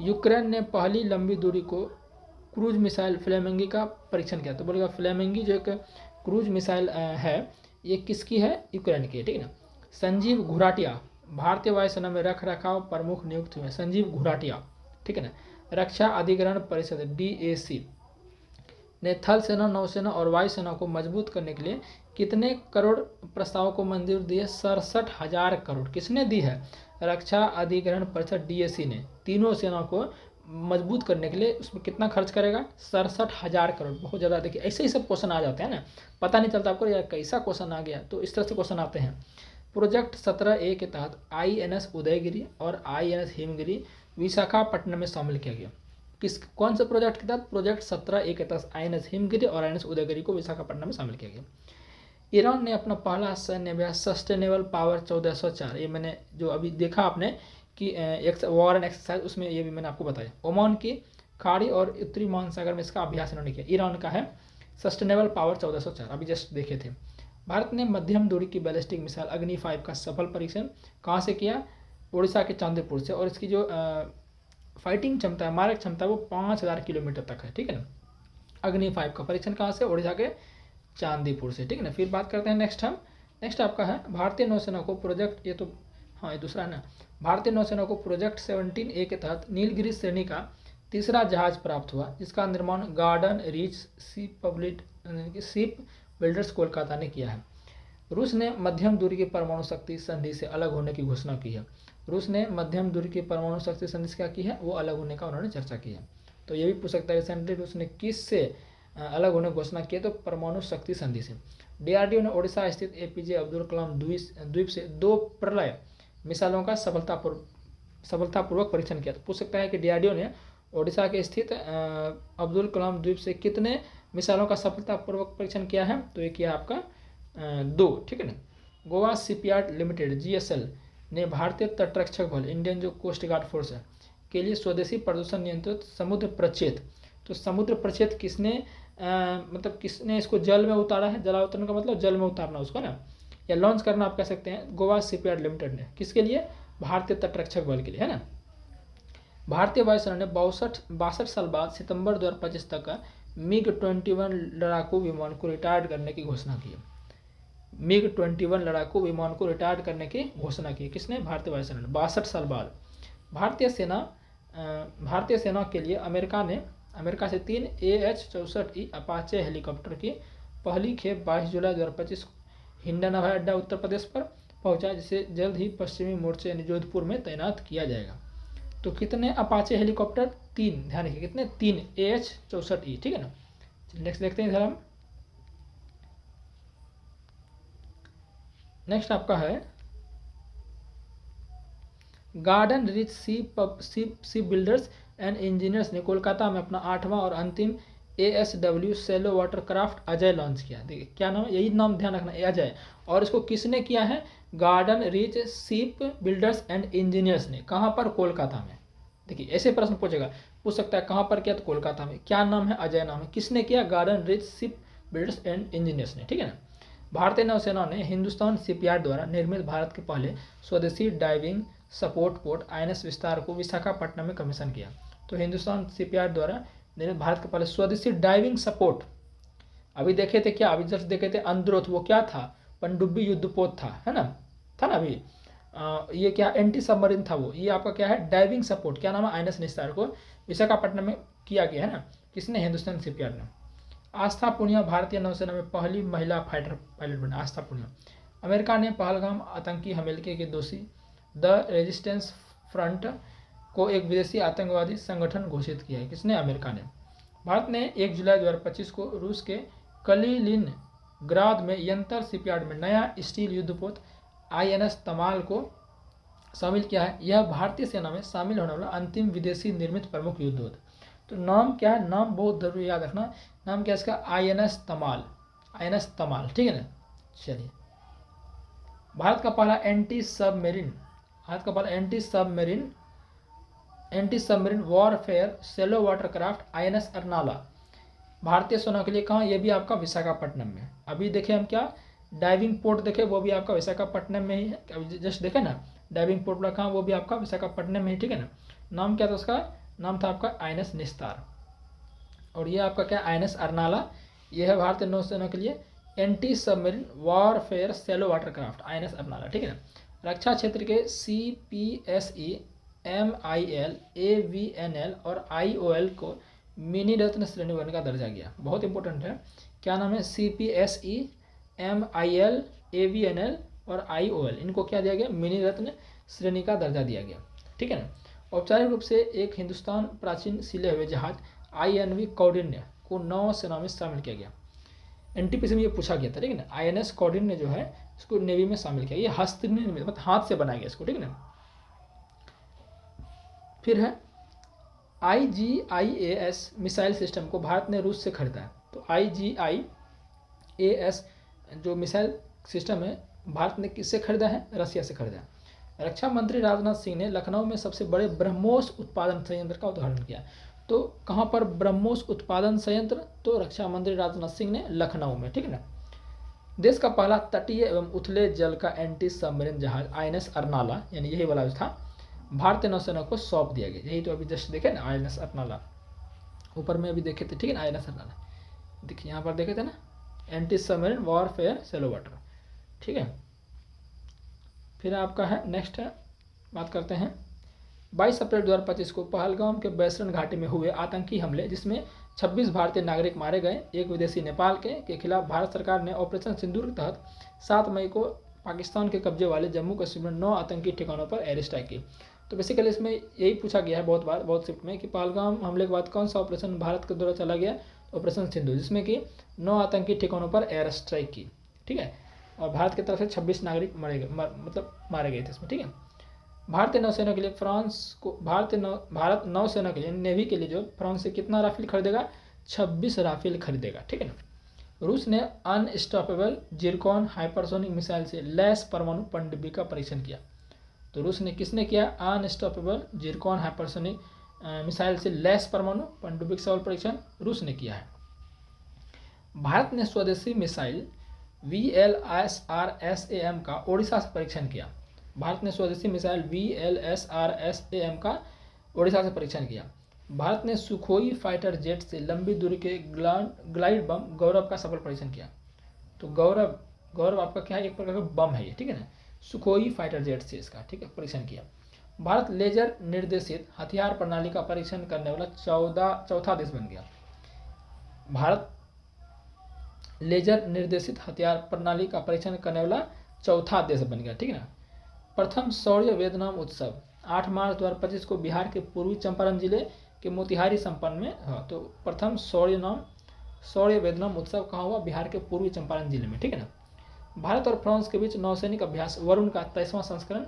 यूक्रेन ने पहली लंबी दूरी को क्रूज मिसाइल फ्लेमिंगी का परीक्षण किया। तो बोलेगा फ्लेमिंगी जो एक क्रूज मिसाइल है, ये किसकी है? यूक्रेन की है, ठीक है ना। संजीव घुराटिया भारतीय वायुसेना में रख रखाव प्रमुख नियुक्त हुए। संजीव घुराटिया, ठीक है ना। रक्षा अधिग्रहण परिषद DAC ने थल सेना, नौसेना और वायुसेना को मजबूत करने के लिए कितने करोड़ प्रस्तावों को मंजूरी दी है? 67,000 करोड़। किसने दी है? रक्षा अधिग्रहण परिषद DAC ने तीनों सेना को मजबूत करने के लिए उसमें कितना खर्च करेगा? 67,000 करोड़। बहुत ज़्यादा। देखिए ऐसे ही सब क्वेश्चन आ जाते हैं ना, पता नहीं चलता आपको यार कैसा क्वेश्चन आ गया। तो इस तरह से क्वेश्चन आते हैं। प्रोजेक्ट 17A के तहत INS उदयगिरी और INS हिमगिरी विशाखापट्टनम में शामिल किया गया। कौन से प्रोजेक्ट के तहत? प्रोजेक्ट 17A के तहत INS हिमगिरी और INS उदयगिरी को विशाखापट्टनम में शामिल किया गया। ईरान ने अपना पहला सैन्य अभ्यास सस्टेनेबल पावर 1404, ये मैंने जो अभी देखा आपने कि वॉर एंड एक्सरसाइज, उसमें ये भी मैंने आपको बताया। ओमान की खाड़ी और उत्तरी महासागर में इसका अभ्यास इन्होंने किया। ईरान का है सस्टेनेबल पावर 1404, अभी जस्ट देखे थे। भारत ने मध्यम दूरी की बैलिस्टिक मिसाइल अग्नि 5 का सफल परीक्षण कहाँ से किया? उड़ीसा के चांदीपुर से। और इसकी जो फाइटिंग क्षमता है, मारक क्षमता है, वो 5000 किलोमीटर तक है, ठीक है ना। अग्नि 5 का परीक्षण कहाँ से? उड़ीसा के चांदीपुर से, ठीक है ना। फिर बात करते हैं नेक्स्ट आपका है भारतीय नौसेना को प्रोजेक्ट, ये तो हाँ ये दूसरा है ना। भारतीय नौसेना को प्रोजेक्ट 17A के तहत नीलगिरी श्रेणी का तीसरा जहाज प्राप्त हुआ, जिसका निर्माण garden reach ship builders Kolkata ने किया है। रूस ने मध्यम दूरी की परमाणु शक्ति संधि से अलग होने की घोषणा की है। रूस ने मध्यम दूरी की परमाणु शक्ति संधि से क्या की है? वो अलग होने का उन्होंने चर्चा की है। तो ये भी पूछ सकता है रिसेंटली रूस ने किस से अलग होने की घोषणा की है? तो परमाणु शक्ति संधि से। DRDO ने ओडिशा स्थित APJ अब्दुल कलाम द्वीप से 2 प्रलय मिसाइलों का सफलतापूर्वक परीक्षण किया। तो पूछ सकता है कि DRDO ने ओडिशा के स्थित अब्दुल कलाम द्वीप से कितने मिसाइलों का सफलतापूर्वक परीक्षण किया है? तो ये किया आपका 2, ठीक है ना। गोवा शिपयार्ड लिमिटेड GSL ने भारतीय तटरक्षक बल, इंडियन जो कोस्ट गार्ड फोर्स है, के लिए स्वदेशी प्रदूषण नियंत्रित समुद्र प्रक्षेप, तो समुद्र प्रक्षेप किसने इसको जल में उतारा है? जलावतरण का मतलब जल में उतारना उसको ना, या लॉन्च करना आप कह सकते हैं। गोवा शिपयार्ड लिमिटेड ने किसके लिए? भारतीय तटरक्षक बल के लिए, है ना। भारतीय वायुसेना ने 62 साल बाद सितंबर 2025 तक MiG-21 लड़ाकू विमान को रिटायर्ड करने की घोषणा की है। MiG-21 लड़ाकू विमान को रिटायर्ड करने की घोषणा की। किसने? भारतीय वायुसेना ने 62 साल बाद। भारतीय सेना के लिए अमेरिका से 3 AH-64E अपाचे हेलीकॉप्टर की पहली खेप 22 जुलाई 2025 हिंडन हवाई अड्डा उत्तर प्रदेश पर पहुंचा, जिसे जल्द ही पश्चिमी मोर्चे यानी जोधपुर में तैनात किया जाएगा। तो कितने अपाचे हेलीकॉप्टर? 3, ध्यान रखिए कितने? 3 AH-64E, ठीक है ना। नेक्स्ट देखते हैं इधर हम। नेक्स्ट आपका है garden rich ship builders and engineers ने कोलकाता में अपना 8वां और अंतिम ASW shallow water craft Ajay launch किया। देखिए क्या नाम है? यही नाम ध्यान रखना, अजय। और इसको किसने किया है? Garden rich ship builders and engineers ने। कहाँ पर? कोलकाता में। देखिए ऐसे प्रश्न पूछ सकता है कहाँ पर किया? तो कोलकाता में। क्या नाम है? अजय नाम है। किसने किया? Garden rich ship builders and engineers ने, ठीक है ना। भारतीय नौसेना ने हिंदुस्तान शिपयार्ड द्वारा निर्मित भारत के पहले स्वदेशी डाइविंग सपोर्ट पोर्ट INS विस्तार को विशाखापट्टनम में कमीशन किया। तो हिंदुस्तान शिपयार्ड द्वारा निर्मित भारत के पहले स्वदेशी डाइविंग सपोर्ट, अभी देखे थे क्या? अभी जस्ट देखे थे अंद्रोथ, वो क्या था? पनडुब्बी युद्धपोत था, है ना, अभी ये क्या एंटी सबमरीन था वो। ये आपका क्या है? डाइविंग सपोर्ट, क्या नाम है? INS निस्तार को विशाखापट्टनम में किया गया, है ना। किसने? हिंदुस्तान शिपयार्ड ने। आस्था पुनिया भारतीय नौसेना में पहली महिला फाइटर पायलट बनी। आस्था पुनिया। अमेरिका ने पहलगाम आतंकी हमले के दोषी द रेजिस्टेंस फ्रंट को एक विदेशी आतंकवादी संगठन घोषित किया है। किसने? अमेरिका ने। भारत ने 1 जुलाई 2025 को रूस के कलिनिनग्राद में यंतर शिपयार्ड में नया स्टील युद्धपोत INS तमाल को शामिल किया है। यह भारतीय सेना में शामिल होने वाला अंतिम विदेशी निर्मित प्रमुख युद्ध होता। तो नाम क्या है, नाम बहुत जरूरी याद रखना। नाम क्या है इसका, INS तमाल, INS तमाल, ठीक है ना। चलिए, भारत का पहला एंटी सबमरीन वॉरफेयर सेलो वाटरक्राफ्ट INS अर्नाला भारतीय सेना के लिए कहाँ, ये भी आपका विशाखापट्टनम में। अभी देखें हम क्या डाइविंग पोर्ट देखे, वो भी आपका विशाखापट्टनम में ही है। अभी जस्ट देखे ना डाइविंग पोर्ट रखा, वो भी आपका विशाखापट्टनम में ही, ठीक है ना। नाम क्या था उसका, नाम था आपका INS निस्तार। और ये आपका क्या, INS अर्नाला, ये है भारतीय नौसेना के लिए एंटी सबमरीन वॉरफेयर सेलो वाटरक्राफ्ट INS अर्नाला, ठीक है ना। रक्षा क्षेत्र के CPSE, MIL, AVNL और IOL को मिनी रत्न श्रेणी वर्ग का दर्जा गया। बहुत इंपॉर्टेंट है, क्या नाम है, CPSE, MIL, AVNL और IOL, इनको क्या दिया गया, मिनी रत्न श्रेणी का दर्जा दिया गया, ठीक है ना। औपचारिक रूप से एक हिंदुस्तान प्राचीन सिले हुए जहाज INV कौंडिन्य को नौसेना में शामिल किया गया। NTPC में ये पूछा गया था, ठीक है ना। INS कौंडिन्य जो है इसको नेवी में शामिल किया। ये हस्त निर्मित, मतलब हाथ से बनाया गया इसको, ठीक है ना। फिर है IGIAS मिसाइल सिस्टम को भारत ने रूस से खरीदा है। तो IGIAS जो मिसाइल सिस्टम है भारत ने किससे खरीदा है, रसिया से खरीदा है। रक्षा मंत्री राजनाथ सिंह ने लखनऊ में सबसे बड़े ब्रह्मोस उत्पादन संयंत्र का उद्घाटन किया। तो कहाँ पर ब्रह्मोस उत्पादन संयंत्र, तो रक्षा मंत्री राजनाथ सिंह ने लखनऊ में, ठीक है ना। देश का पहला तटीय एवं उथले जल का एंटी सबमरीन जहाज INS अर्नाला, यानी यही वाला था, भारतीय नौसेना को सौंप दिया गया। यही तो अभी जस्ट देखे ना INS अर्नाला, ऊपर में अभी देखे थे, ठीक है ना, INS अर्नाला देखिए यहाँ पर देखे थे ना, anti submarine warfare shallow water, ठीक है। फिर आपका है नेक्स्ट है, बात करते हैं 22 अप्रैल 2025 को पहलगाम के बैसरन घाटी में हुए आतंकी हमले, जिसमें 26 भारतीय नागरिक मारे गए, एक विदेशी नेपाल के खिलाफ भारत सरकार ने ऑपरेशन सिंदूर के तहत 7 मई को पाकिस्तान के कब्जे वाले जम्मू कश्मीर में 9 आतंकी ठिकानों पर एयर स्ट्राइक की। तो बेसिकली इसमें यही पूछा गया है बहुत बार, बहुत शिफ्ट में, कि पहलगाम हमले के बाद कौन सा ऑपरेशन भारत के द्वारा चला गया, ऑपरेशन सिंदूर, जिसमें कि 9 आतंकी ठिकानों पर एयर स्ट्राइक की, ठीक है। और भारत की तरफ से 26 नागरिक मारे गए थे इसमें, ठीक है। भारतीय नौसेना के लिए भारत नौसेना के लिए नेवी के लिए जो फ्रांस से कितना राफेल खरीदेगा, 26 राफेल खरीदेगा, ठीक है ना। रूस ने अनस्टॉपेबल जिरकॉन हाइपरसोनिक मिसाइल से लैस परमाणु पनडुब्बी का परीक्षण किया। तो रूस ने किसने किया, अनस्टॉपेबल जिरकॉन हाइपरसोनिक मिसाइल से लैस परमाणु पनडुब्बी का परीक्षण रूस ने किया है। भारत ने स्वदेशी मिसाइल VLSRSAM का ओडिशा से परीक्षण किया। भारत ने स्वदेशी मिसाइल VLSRSAM का ओडिशा से परीक्षण किया। भारत ने सुखोई फाइटर जेट से लंबी दूरी के ग्लाइड बम गौरव का सफल परीक्षण किया। तो गौरव आपका क्या है, एक प्रकार का बम है ये, ठीक है ना। सुखोई फाइटर जेट से इसका, ठीक है, परीक्षण किया। भारत लेजर निर्देशित हथियार प्रणाली का परीक्षण करने वाला चौथा देश बन गया। भारत लेजर निर्देशित हथियार प्रणाली का परीक्षण करने वाला चौथा देश बन गया, ठीक है ना। प्रथम शौर्य वेदनाम उत्सव 8 मार्च 2025 को बिहार के पूर्वी चंपारण जिले के मोतिहारी संपन्न में। हाँ, तो प्रथम शौर्य वेदनाम उत्सव कहाँ हुआ, बिहार के पूर्वी चंपारण जिले में, ठीक है ना। भारत और फ्रांस के बीच नौसैनिक अभ्यास वरुण का 23वां संस्करण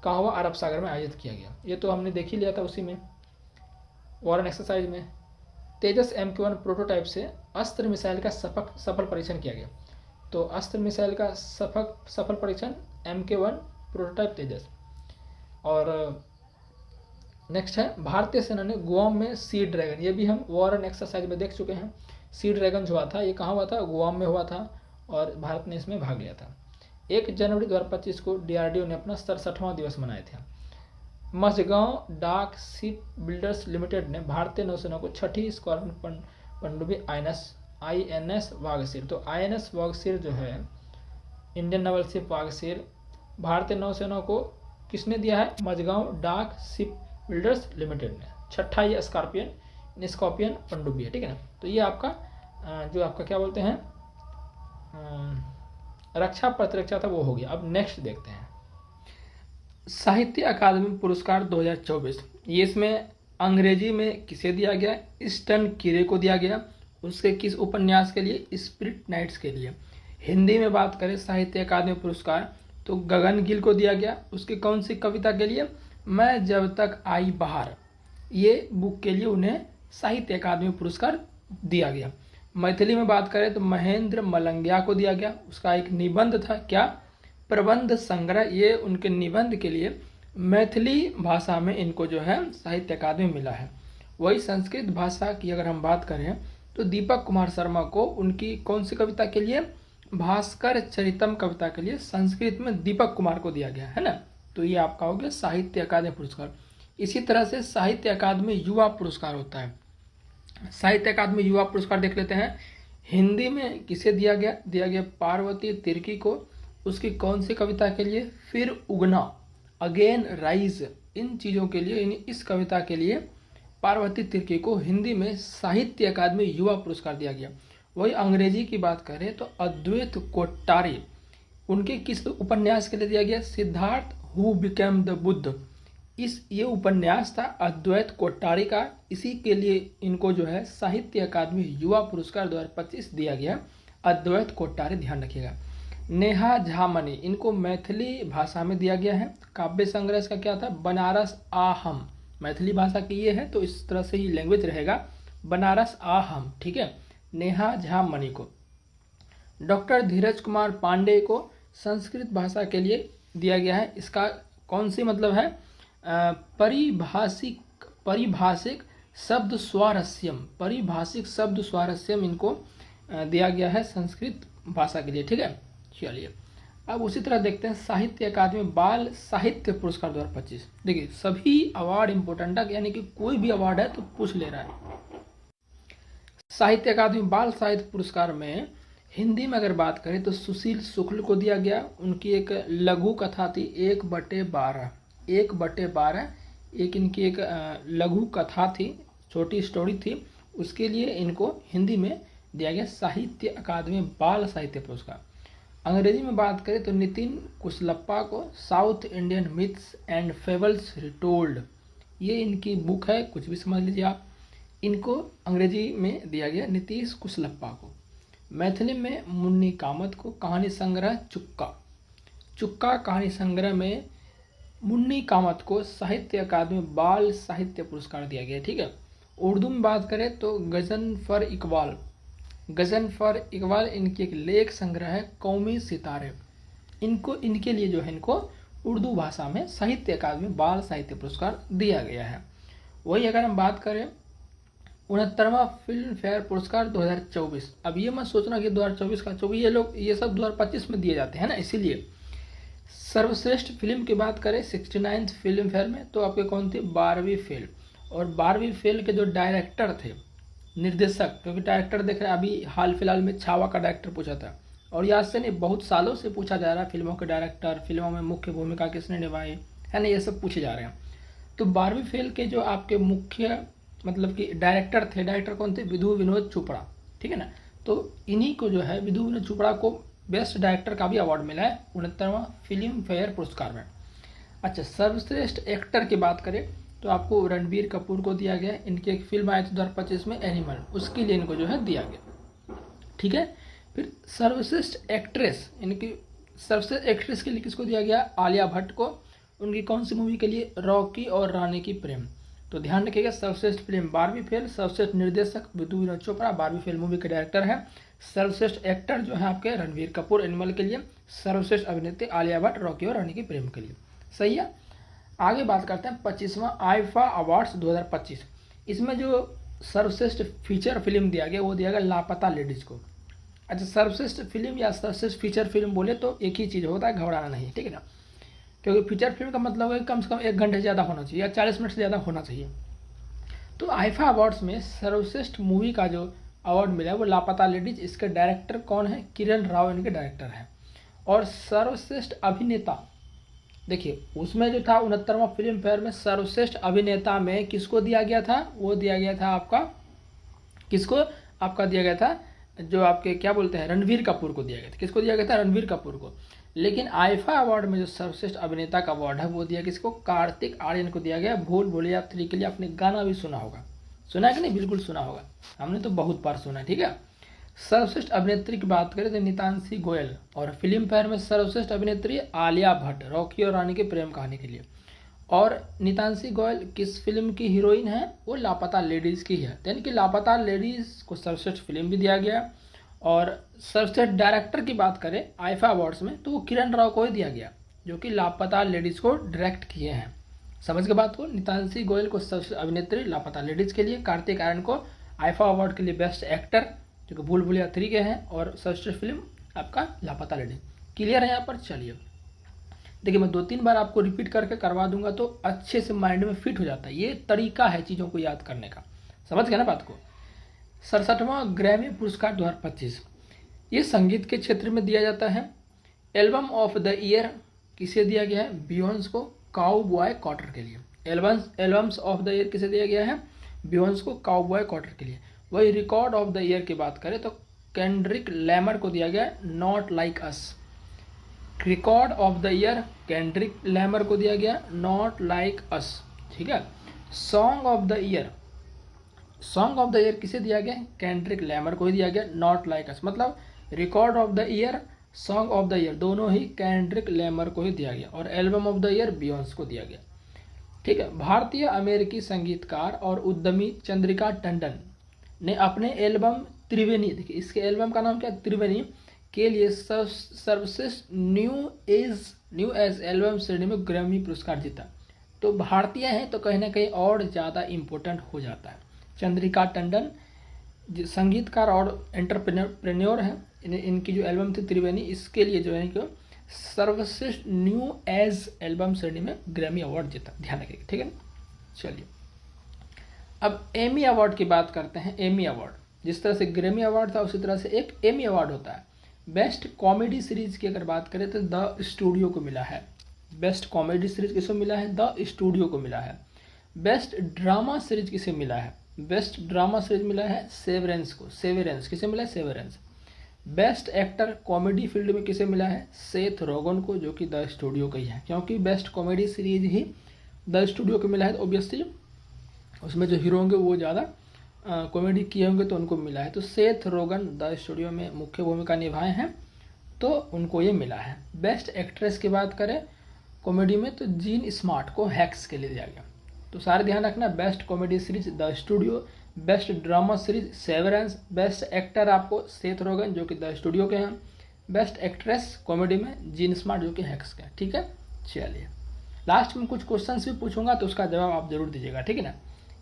कहाँ हुआ, अरब सागर में आयोजित किया गया। ये तो हमने देख ही लिया था उसी में, वॉरन एक्सरसाइज में। तेजस MK1 प्रोटोटाइप से अस्त्र मिसाइल का सफल परीक्षण किया गया। तो अस्त्र मिसाइल का सफल परीक्षण MK1 प्रोटोटाइप तेजस। और नेक्स्ट है भारतीय सेना ने गुआम में सी ड्रैगन, ये भी हम वॉर एंड एक्सरसाइज में देख चुके हैं। सी ड्रैगन जो हुआ था ये कहाँ हुआ था, गुआम में हुआ था और भारत ने इसमें भाग लिया था। 1 जनवरी 2025 को DRDO ने अपना 67वां दिवस मनाए थे। मझगांव डाक शिप बिल्डर्स लिमिटेड ने भारतीय नौसेना को 6ठी स्क्वाड्रन पनडुब्बी INS वागशीर। तो INS वागशीर जो है इंडियन नेवल शिप वागशीर, भारतीय नौसेना को किसने दिया है, मझगांव डाक शिप बिल्डर्स लिमिटेड ने। 6ठा ये स्कॉर्पियन पनडुब्बी है, ठीक है ना। तो ये आपका जो आपका क्या बोलते हैं रक्षा प्रतिरक्षा था वो हो गया। अब नेक्स्ट देखते हैं साहित्य अकादमी पुरस्कार 2024। ये इसमें अंग्रेजी में किसे दिया गया, ईस्टर्न कीरे को दिया गया। उसके किस उपन्यास के लिए, स्पिरिट नाइट्स के लिए। हिंदी में बात करें साहित्य अकादमी पुरस्कार तो गगन गिल को दिया गया। उसकी कौन सी कविता के लिए? मैं जब तक आई बाहर, ये बुक के लिए उन्हें साहित्य अकादमी पुरस्कार दिया गया। मैथिली में बात करें तो महेंद्र मलंगिया को दिया गया। उसका एक निबंध था, क्या? प्रबंध संग्रह। ये उनके निबंध के लिए मैथिली भाषा में इनको जो है साहित्य अकादमी मिला है। वही संस्कृत भाषा की अगर हम बात करें तो दीपक कुमार शर्मा को उनकी कौन सी कविता के लिए? भास्कर चरितम कविता के लिए संस्कृत में दीपक कुमार को दिया गया है ना। तो ये आपका हो गया साहित्य अकादमी पुरस्कार। इसी तरह से साहित्य अकादमी युवा पुरस्कार होता है। साहित्य अकादमी युवा पुरस्कार देख लेते हैं। हिंदी में किसे दिया गया? दिया गया पार्वती तिर्की को। उसकी कौन सी कविता के लिए? फिर उगना, अगेन राइज। इन चीज़ों के लिए, इस कविता के लिए पार्वती तिर्की को हिंदी में साहित्य अकादमी युवा पुरस्कार दिया गया। वही अंग्रेजी की बात करें तो अद्वैत कोट्टारी, उनके किस उपन्यास के लिए दिया गया? Siddharth who became the Buddha. ये उपन्यास था अद्वैत कोट्टारी का। इसी के लिए इनको जो है साहित्य अकादमी युवा पुरस्कार 2025 दिया गया। अद्वैत कोट्टारी, ध्यान रखिएगा। नेहा झामनी, इनको मैथिली भाषा में दिया गया है। काव्य संग्रह इसका क्या था? बनारस आहम। मैथिली भाषा की ये है तो इस तरह से ही लैंग्वेज रहेगा, बनारस आहम, ठीक है। नेहा झामनी को। डॉक्टर धीरज कुमार पांडे को संस्कृत भाषा के लिए दिया गया है। इसका कौन सी मतलब है? परिभाषिक शब्द स्वारस्यम, परिभाषिक शब्द स्वारस्यम इनको दिया गया है संस्कृत भाषा के लिए, ठीक है। चलिए अब उसी तरह देखते हैं साहित्य अकादमी बाल साहित्य पुरस्कार 2025। देखिए सभी अवार्ड इंपॉर्टेंट है, यानी कि कोई भी अवार्ड है तो पूछ ले रहा है। साहित्य अकादमी बाल साहित्य पुरस्कार में हिंदी में अगर बात करें तो सुशील शुक्ल को दिया गया। उनकी एक लघु कथा थी 1/12, 1/12 एक इनकी एक लघु कथा थी, छोटी स्टोरी थी, उसके लिए इनको हिंदी में दिया गया साहित्य अकादमी बाल साहित्य पुरस्कार। अंग्रेजी में बात करें तो नितिन कुशलप्पा को south Indian myths and fables retold, ये इनकी बुक है, कुछ भी समझ लीजिए आप। इनको अंग्रेजी में दिया गया नीतीश कुशलप्पा को। मैथिली में मुन्नी कामत को कहानी संग्रह चुक्का कहानी संग्रह में मुन्नी कामत को साहित्य अकादमी बाल साहित्य पुरस्कार दिया गया, ठीक है। उर्दू में बात करें तो गजन फर इकबाल इनकी एक लेख संग्रह है कौमी सितारे। इनके लिए जो है इनको उर्दू भाषा में साहित्य अकादमी बाल साहित्य पुरस्कार दिया गया है। वही अगर हम बात करें 69वां फिल्म फेयर पुरस्कार 2024, अब ये मत सोचना कि 2024 का 24, ये सब 2025 में दिए जाते हैं ना, इसीलिए। सर्वश्रेष्ठ फिल्म की बात करें 69th फिल्म फेयर में तो आपके कौन थे? 12वीं फेल। और 12वीं फेल के जो डायरेक्टर थे, निर्देशक, क्योंकि डायरेक्टर देख रहे हैं अभी हाल फिलहाल में छावा का डायरेक्टर पूछा था, और याद से नहीं बहुत सालों से पूछा जा रहा है फिल्मों के डायरेक्टर, फिल्मों में मुख्य भूमिका किसने निभाई है ना, ये सब पूछे जा रहे हैं। तो 12वीं फेल के जो आपके मुख्य मतलब कि डायरेक्टर थे, डायरेक्टर कौन थे? विधु विनोद चोपड़ा, ठीक है ना। तो इन्हीं को जो है विधु विनोद चोपड़ा को बेस्ट डायरेक्टर का भी अवार्ड मिला है 69वां फिल्म फेयर पुरस्कार में। अच्छा, सर्वश्रेष्ठ एक्टर की बात करें तो आपको रणबीर कपूर को दिया गया। इनकी एक फिल्म आई थी 2025 में एनिमल, उसके लिए इनको जो है दिया गया, ठीक है। फिर सर्वश्रेष्ठ एक्ट्रेस, इनकी सर्वश्रेष्ठ एक्ट्रेस के लिए किसको दिया गया? आलिया भट्ट को। उनकी कौन सी मूवी के लिए? रॉकी और रानी की प्रेम। तो ध्यान रखिएगा, सर्वश्रेष्ठ फिल्म 12वीं फेल, सर्वश्रेष्ठ निर्देशक विधु विनोद चोपड़ा 12वीं फेल मूवी के डायरेक्टर है। सर्वश्रेष्ठ एक्टर जो है आपके रणबीर कपूर एनिमल के लिए, सर्वश्रेष्ठ अभिनेत्री आलिया भट्ट रॉकी और रानी की प्रेम के लिए, सही है। आगे बात करते हैं 25वां आईफा अवार्ड्स 2025। इसमें जो सर्वश्रेष्ठ फीचर फिल्म दिया गया वो दिया गया लापता लेडीज को। अच्छा, सर्वश्रेष्ठ फिल्म या सर्वश्रेष्ठ फीचर फिल्म बोले तो एक ही चीज़ होता है, घबराना नहीं, ठीक है ना। क्योंकि फीचर फिल्म का मतलब है कम से कम 1 घंटे से ज़्यादा होना चाहिए या 40 मिनट से ज़्यादा होना चाहिए। तो आईफा अवार्ड्स में सर्वश्रेष्ठ मूवी का जो अवार्ड मिला है वो लापता लेडीज, इसके डायरेक्टर कौन है? किरण राव इनके डायरेक्टर हैं। और सर्वश्रेष्ठ अभिनेता, देखिए उसमें जो था 69वां फिल्म फेयर में सर्वश्रेष्ठ अभिनेता में किसको दिया गया था? वो दिया गया था आपका, किसको आपका दिया गया था? जो आपके क्या बोलते हैं, रणबीर कपूर को दिया गया था। किसको दिया गया था? रणबीर कपूर को। लेकिन आईफा अवार्ड में जो सर्वश्रेष्ठ अभिनेता का अवार्ड है वो दिया किसको? कार्तिक आर्यन को दिया गया। भूल भुलैया 3 के लिए आपने गाना भी सुना होगा, सुना है कि नहीं? बिल्कुल सुना होगा, हमने तो बहुत बार सुना है, ठीक है। सर्वश्रेष्ठ अभिनेत्री की बात करें तो नितांशी गोयल, और फिल्म फेयर में सर्वश्रेष्ठ अभिनेत्री आलिया भट्ट, रॉकी और रानी की प्रेम कहानी के लिए। और नितांशी गोयल किस फिल्म की हीरोइन है? वो लापता लेडीज़ की है, यानी कि लापता लेडीज़ को सर्वश्रेष्ठ फिल्म भी दिया गया। और सर्वश्रेष्ठ डायरेक्टर की बात करें आईफा अवार्ड्स में तो वो किरण राव को ही दिया गया, जो कि लापता लेडीज़ को डायरेक्ट किए हैं। समझ के बात को, नितांशी गोयल को सर्वश्रेष्ठ अभिनेत्री लापता लेडीज़ के लिए, कार्तिक आर्यन को आईफा अवार्ड के लिए बेस्ट एक्टर जो कि भूल भुलैया 3 के हैं, और सर्वश्रेष्ठ फिल्म आपका लापता लेडीज। क्लियर है यहाँ पर? चलिए देखिए, मैं 2-3 बार आपको रिपीट करके करवा दूंगा तो अच्छे से माइंड में फिट हो जाता है। ये तरीका है चीज़ों को याद करने का, समझ गए ना बात को। 67वां ग्रैमी पुरस्कार 2025 ये संगीत के क्षेत्र में दिया जाता है। एल्बम ऑफ द ईयर किसे दिया गया है? बियॉन्स को काउबॉय कॉटर के लिए। एल्बम्स ऑफ द ईयर किसे दिया गया है? बियॉन्स को काउबॉय कॉटर के लिए। वही रिकॉर्ड ऑफ द ईयर की बात करें तो केंड्रिक लैमर को दिया गया है not like us. Record of the year Kendrick Lamar को दिया गया नॉट लाइक अस, ठीक है। Song of the year, song of the year किसे दिया गया? केंड्रिक लैमर को ही दिया गया नॉट लाइक अस। मतलब record of the year, song of the year दोनों ही केंड्रिक लैमर को ही दिया गया, और album of the year Beyonce को दिया गया, ठीक है। भारतीय अमेरिकी संगीतकार और उद्यमी चंद्रिका टंडन ने अपने एल्बम त्रिवेणी, देखिए इसके एल्बम का नाम क्या है? त्रिवेणी के लिए सर्वश्रेष्ठ न्यू एज एल्बम श्रेणी में ग्रैमी पुरस्कार जीता। तो भारतीय हैं तो कहीं ना कहीं और ज़्यादा इम्पोर्टेंट हो जाता है। चंद्रिका टंडन संगीतकार और एंटरप्रेन्योर हैं, इनकी जो एल्बम थी त्रिवेणी, इसके लिए जो है कि सर्वश्रेष्ठ न्यू एज एल्बम श्रेणी में ग्रैमी अवार्ड जीता, ध्यान रखिएगा, ठीक है ना। चलिए अब एमी अवार्ड की बात करते हैं। एमी अवार्ड, जिस तरह से ग्रैमी अवार्ड था उसी तरह से एक एमी अवार्ड होता है। बेस्ट कॉमेडी सीरीज की अगर बात करें तो द स्टूडियो को मिला है। बेस्ट कॉमेडी सीरीज किसे मिला है? द स्टूडियो को मिला है। बेस्ट ड्रामा सीरीज किसे मिला है? बेस्ट ड्रामा सीरीज मिला है सेवरेंस को। सेवरेंस किसे मिला है? Severance. Best actor comedy field में किसे मिला है? सेथ रोगन को, जो कि द स्टूडियो का ही है, क्योंकि best comedy series he the studio को मिला है। तो ऑब्वियसली उसमें जो हीरो होंगे वो ज़्यादा कॉमेडी किए होंगे तो उनको मिला है। तो सेथ रोगन द स्टूडियो में मुख्य भूमिका निभाए हैं तो उनको ये मिला है। बेस्ट एक्ट्रेस की बात करें कॉमेडी में तो जीन स्मार्ट को हैक्स के लिए दिया गया। तो सारे ध्यान रखना, best comedy series the studio, best drama series severance, best actor आपको सेथ रोगन जो कि द स्टूडियो के हैं, बेस्ट एक्ट्रेस कॉमेडी में जीन स्मार्ट जो कि हैक्स के हैं, ठीक है। चलिए लास्ट में कुछ क्वेश्चंस भी पूछूंगा तो उसका जवाब आप जरूर दीजिएगा, ठीक है ना,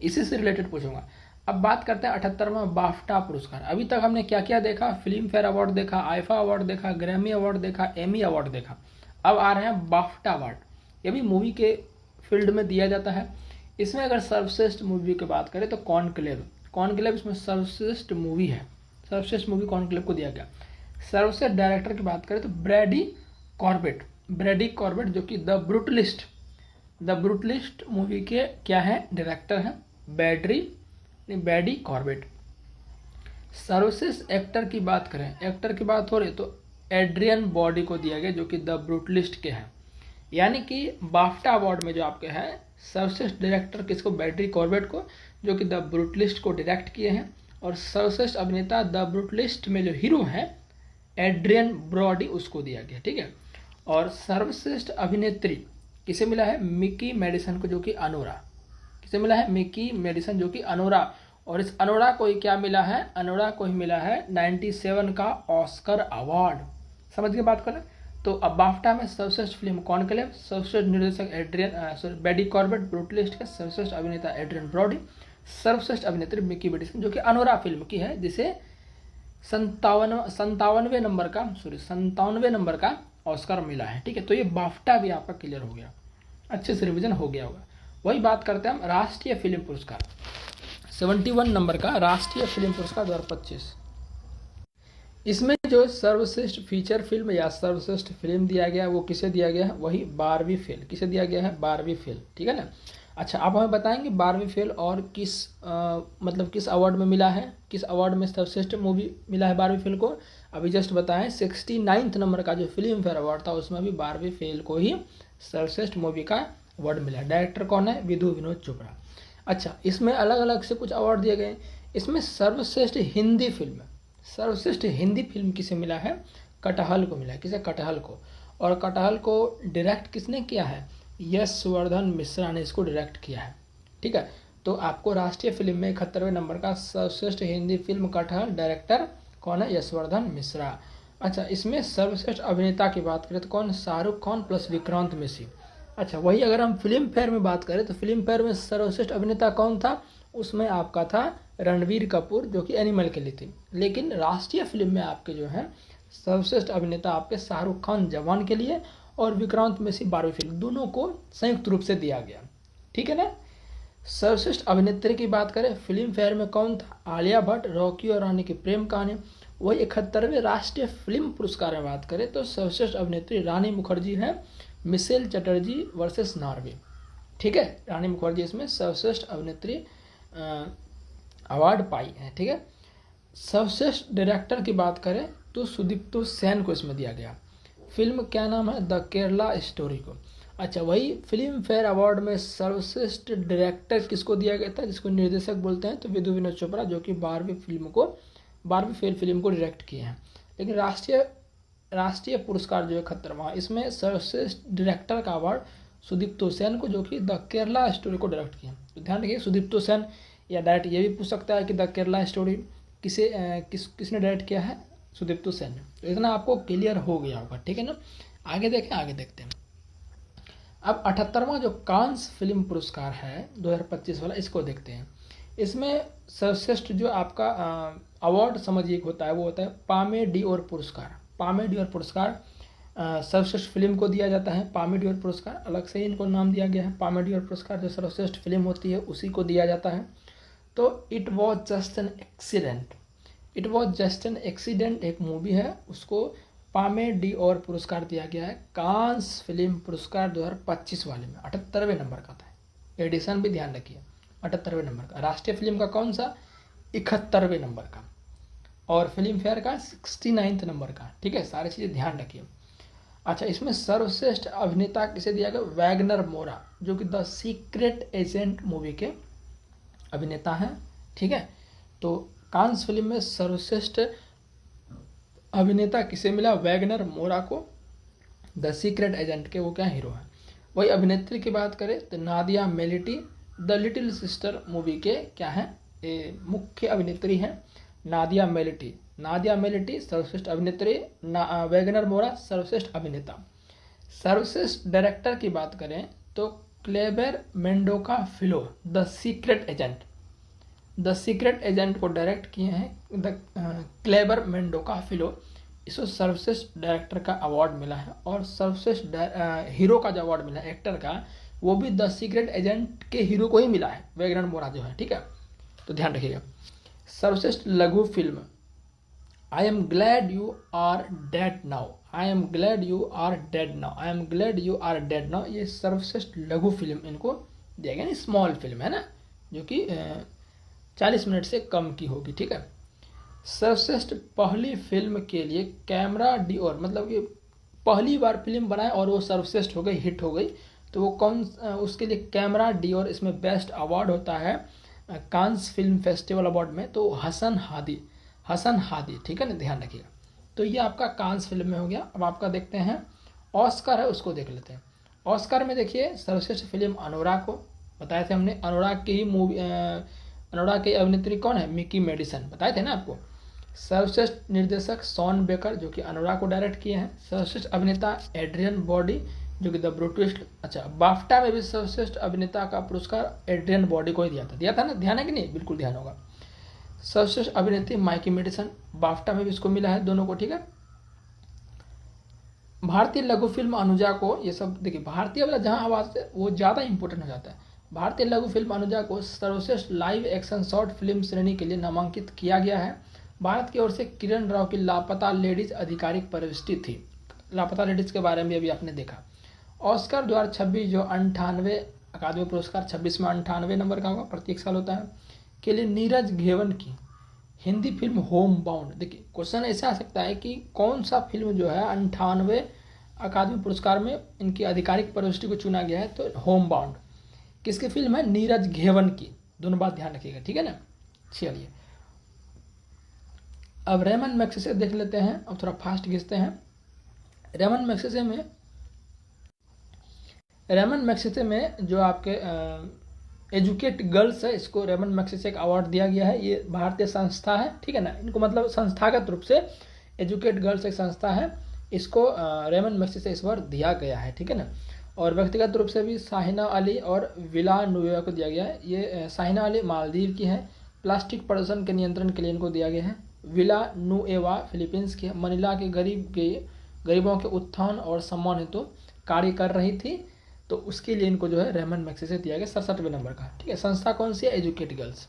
इसी से रिलेटेड पूछूंगा। अब बात करते हैं 78वां बाफ्टा पुरस्कार। अभी तक हमने क्या क्या देखा? फिल्म फेयर अवार्ड देखा, आईफा अवार्ड देखा, ग्रैमी अवार्ड देखा, एमी अवार्ड देखा। अब आ रहे हैं बाफ्टा अवार्ड। ये भी मूवी के फील्ड में दिया जाता है। इसमें अगर सर्वश्रेष्ठ मूवी की बात करें तो कॉन्क्लेव इसमें सर्वश्रेष्ठ मूवी है। सर्वश्रेष्ठ मूवी कॉन्क्लेव को दिया गया। सर्वश्रेष्ठ डायरेक्टर की बात करें तो ब्रैडी कॉर्बेट जो कि द ब्रूटलिस्ट मूवी के क्या है? डायरेक्टर हैं, बैडी कॉर्बेट। सर्वश्रेष्ठ एक्टर की बात करें, एक्टर की बात हो रही तो एड्रियन बॉडी को दिया गया जो कि द ब्रूटलिस्ट के हैं। यानी कि बाफ्टा अवार्ड में जो आपके हैं सर्वश्रेष्ठ डायरेक्टर किसको? बैडी कॉर्बेट को, जो कि द ब्रूटलिस्ट को डायरेक्ट किए हैं। और सर्वश्रेष्ठ अभिनेता द ब्रूटलिस्ट में जो हीरो है एड्रियन ब्रॉडी उसको दिया गया, ठीक है। और सर्वश्रेष्ठ अभिनेत्री किसे मिला है? मिकी मेडिसन को, जो कि अनोरा। किसे मिला है? मिकी मेडिसन जो कि अनोरा। और इस अनोरा को ही क्या मिला है? अनोरा को ही मिला है 97 का ऑस्कर अवार्ड। समझ के बात करें तो अब बाफ्टा में सर्वश्रेष्ठ फिल्म कॉन्क्लेव, सर्वश्रेष्ठ निर्देशक बैडी कॉर्बेट, ब्रूटलिस्ट के सर्वश्रेष्ठ अभिनेता एड्रियन ब्रॉडी, सर्वश्रेष्ठ अभिनेत्री मिकी मेडिसन जो कि अनोरा फिल्म की है, जिसे 97वें नंबर का ऑस्कर मिला है, ठीक है। तो ये बाफ्टा भी आपका क्लियर हो गया, अच्छे से रिवीजन हो गया होगा। वही बात करते हैं हम राष्ट्रीय फिल्म पुरस्कार। 71 नंबर का राष्ट्रीय फिल्म पुरस्कार 2025। इसमें जो सर्वश्रेष्ठ फीचर फिल्म या सर्वश्रेष्ठ फिल्म दिया गया है वो किसे दिया गया है? वही 12वीं फेल। किसे दिया गया है? 12वीं फेल, ठीक है ना। अच्छा, आप हमें बताएंगे 12वीं फेल और किस अवार्ड में मिला है, किस अवार्ड में सर्वश्रेष्ठ मूवी मिला है 12वीं फेल को? अभी जस्ट बताएं 69 नंबर का जो फिल्म फेयर अवार्ड था उसमें भी 12वीं फेल को ही सर्वश्रेष्ठ मूवी का अवार्ड मिला। डायरेक्टर कौन है? विनोद चोपड़ा। अच्छा, इसमें अलग अलग से कुछ अवार्ड दिए गए। इसमें सर्वश्रेष्ठ हिंदी फिल्म, सर्वश्रेष्ठ हिंदी फिल्म किसे मिला है? कटहल को मिला है। किसे? कटहल को। और कटहल को डायरेक्ट किसने किया है? यशवर्धन मिश्रा ने इसको डायरेक्ट किया है। ठीक है, तो आपको राष्ट्रीय फिल्म में 71वें नंबर का सर्वश्रेष्ठ हिंदी फिल्म कटहल, डायरेक्टर कौन है? यशवर्धन मिश्रा। अच्छा, इसमें सर्वश्रेष्ठ अभिनेता की बात करें तो कौन? शाहरुख खान प्लस विक्रांत मैसी। अच्छा, वही अगर हम फिल्म फेयर में बात करें तो फिल्म फेयर में सर्वश्रेष्ठ अभिनेता कौन था? उसमें आपका था रणवीर कपूर, जो कि एनिमल के लिए थी। लेकिन राष्ट्रीय फिल्म में आपके जो है सर्वश्रेष्ठ अभिनेता आपके शाहरुख खान जवान के लिए और विक्रांत मैसी 12वीं फिल्म, दोनों को संयुक्त रूप से दिया गया। ठीक है ना। सर्वश्रेष्ठ अभिनेत्री की बात करें फिल्म फेयर में कौन था? आलिया भट्ट, रॉकी और रानी की प्रेम कहानी। वही 71वें राष्ट्रीय फिल्म पुरस्कार में बात करें तो सर्वश्रेष्ठ अभिनेत्री रानी मुखर्जी है, मिशेल चटर्जी वर्सेस नॉर्वे। ठीक है, रानी मुखर्जी इसमें सर्वश्रेष्ठ अभिनेत्री अवार्ड पाई है। ठीक है, सर्वश्रेष्ठ डायरेक्टर की बात करें तो सुदीप्तो सेन को इसमें दिया गया। फिल्म क्या नाम है? द केरला स्टोरी को। अच्छा, वही फिल्म फेयर अवार्ड में सर्वश्रेष्ठ डायरेक्टर किसको दिया गया था? जिसको निर्देशक बोलते हैं, तो विधु विनोद चोपड़ा, जो कि 12वीं फेयर फिल्म को डायरेक्ट किए हैं। लेकिन राष्ट्रीय पुरस्कार जो है 71वां, इसमें सर्वश्रेष्ठ डायरेक्टर का अवार्ड सुदीप्तो सेन को, जो कि द केरला स्टोरी को डायरेक्ट किया। तो ध्यान रखिए सुदीप्तो सेन, या डायरेक्ट ये भी पूछ सकता है कि द केरला स्टोरी किसने डायरेक्ट किया है? सुदीप्तो सेन ने। तो इतना आपको क्लियर हो गया होगा। ठीक है ना। आगे देखते हैं। अब 78वां जो कांस फिल्म पुरस्कार है 2025 वाला, इसको देखते हैं। इसमें सर्वश्रेष्ठ जो आपका अवार्ड समझिए होता है, वो होता है पामे डिओर पुरस्कार। पामे डिओर पुरस्कार सर्वश्रेष्ठ फिल्म को दिया जाता है। पामे डिओर पुरस्कार अलग से ही इनको नाम दिया गया है। पामे डिओर पुरस्कार जो सर्वश्रेष्ठ फिल्म होती है उसी को दिया जाता है। तो it was just an accident एक मूवी है, उसको पामे डिओर पुरस्कार दिया गया है। कांस फिल्म पुरस्कार 2025 वाले में 78वें नंबर का था। एडिशन भी ध्यान रखिए, 78वें नंबर का। राष्ट्रीय फिल्म का कौन सा? 71वें नंबर का। और फिल्म फेयर का 69 नंबर का। ठीक है, सारी चीज़ें ध्यान रखिए। अच्छा, इसमें सर्वश्रेष्ठ अभिनेता किसे दिया गया? वैगनर मोरा, जो कि द सीक्रेट एजेंट मूवी के अभिनेता हैं। ठीक है, तो कांस फिल्म में सर्वश्रेष्ठ अभिनेता किसे मिला? वैगनर मोरा को, द सीक्रेट एजेंट के वो क्या हीरो है। वही अभिनेत्री की बात करें तो Nadia Melliti, the little sister movie के क्या है? मुख्य अभिनेत्री हैं नादिया मेलिटी सर्वश्रेष्ठ अभिनेत्री, वैगनर मोरा सर्वश्रेष्ठ अभिनेता। सर्वश्रेष्ठ डायरेक्टर की बात करें तो Kleber Mendonca फिलो, the secret agent को डायरेक्ट किए हैं द क्लेबर मेंडोका फिलो। इसको सर्वश्रेष्ठ डायरेक्टर का अवार्ड मिला है। और सर्वश्रेष्ठ हीरो का जो अवार्ड मिला है एक्टर का, वो भी द सीक्रेट एजेंट के हीरो को ही मिला है, वैगनर मोरा जो है। ठीक है, तो ध्यान रखिएगा। सर्वश्रेष्ठ लघु film I am glad you are dead now, ये सर्वश्रेष्ठ लघु फिल्म इनको दिया गया। स्मॉल फिल्म है ना, जो कि 40 मिनट से कम की होगी। ठीक है, सर्वश्रेष्ठ पहली फिल्म के लिए कैमरा डिओर, मतलब कि पहली बार फिल्म बनाए और वो सर्वश्रेष्ठ हो गई, हिट हो गई, तो वो कौन? उसके लिए कैमरा डिओर इसमें बेस्ट अवार्ड होता है कांस फिल्म फेस्टिवल अवार्ड में, तो हसन हादी। ठीक है ना, ध्यान रखिएगा। तो ये आपका कांस फिल्म में हो गया। अब आपका देखते हैं ऑस्कर है, उसको देख लेते हैं। ऑस्कर में देखिए सर्वश्रेष्ठ फिल्म अनुराग को बताए थे हमने। अनुराग की अभिनेत्री कौन है? मिकी मेडिसन, बताए थे ना आपको। सर्वश्रेष्ठ निर्देशक शॉन बेकर, जो कि अनुराग को डायरेक्ट किए हैं। सर्वश्रेष्ठ अभिनेता एड्रियन बॉडी, जो कि द ब्रूटिश। अच्छा, बाफ्टा में भी सर्वश्रेष्ठ अभिनेता का पुरस्कार एड्रियन बॉडी को ही दिया था ना, ध्यान है कि नहीं? बिल्कुल ध्यान होगा। सर्वश्रेष्ठ अभिनेत्री माइकी मेडिसन, बाफ्टा में भी इसको मिला है दोनों को। ठीक है, भारतीय लघु फिल्म अनुजा को, ये सब देखिए भारतीय वाला जहाँ आवाज है वो ज़्यादा इंपॉर्टेंट हो जाता है। भारतीय लघु फिल्म अनुजा को सर्वश्रेष्ठ लाइव एक्शन शॉर्ट फिल्म श्रेणी के लिए नामांकित किया गया है। भारत की ओर से किरण राव की लापता लेडीज आधिकारिक प्रविष्टि थी। लापता लेडीज के बारे में अभी आपने देखा। ऑस्कर 2026 जो 98 अकादमी पुरस्कार 26 में 98 नंबर का होगा, प्रत्येक साल होता है, के लिए नीरज घेवन की हिंदी फिल्म होम बाउंड। देखिए क्वेश्चन ऐसा आ सकता है कि कौन सा फिल्म जो है 98 अकादमी पुरस्कार में इनकी आधिकारिक प्रविष्टि को चुना गया है, तो होम बाउंड किसकी फिल्म है? नीरज घेवन की। दोनों बात ध्यान रखिएगा। ठीक है ना। चलिए अब रेमन मैग्सेसे देख लेते हैं, अब थोड़ा फास्ट खींचते हैं। रेमन मैग्सेसे में जो आपके एजुकेट गर्ल्स है, इसको रेमन मैग्सेसे एक अवार्ड दिया गया है। ये भारतीय संस्था है, ठीक है ना, इनको मतलब संस्थागत रूप से एजुकेट गर्ल्स एक संस्था है, इसको रेमन मैग्सेसे इस बार दिया गया है, ठीक है ना। और व्यक्तिगत रूप से भी शाहिना अली और विला नुएवा को दिया गया है। ये शाहिना अली मालदीव की है, प्लास्टिक प्रदूषण के नियंत्रण के लिए इनको दिया गया है। विला नुएवा फिलीपींस की है, मनीला के गरीबों के उत्थान और सम्मान हेतु कार्य कर रही थी, तो उसके लिए इनको जो है रेमन मैग्सेसे दिया गया 67वें नंबर का, ठीक है। संस्था कौन सी है? Educate girls.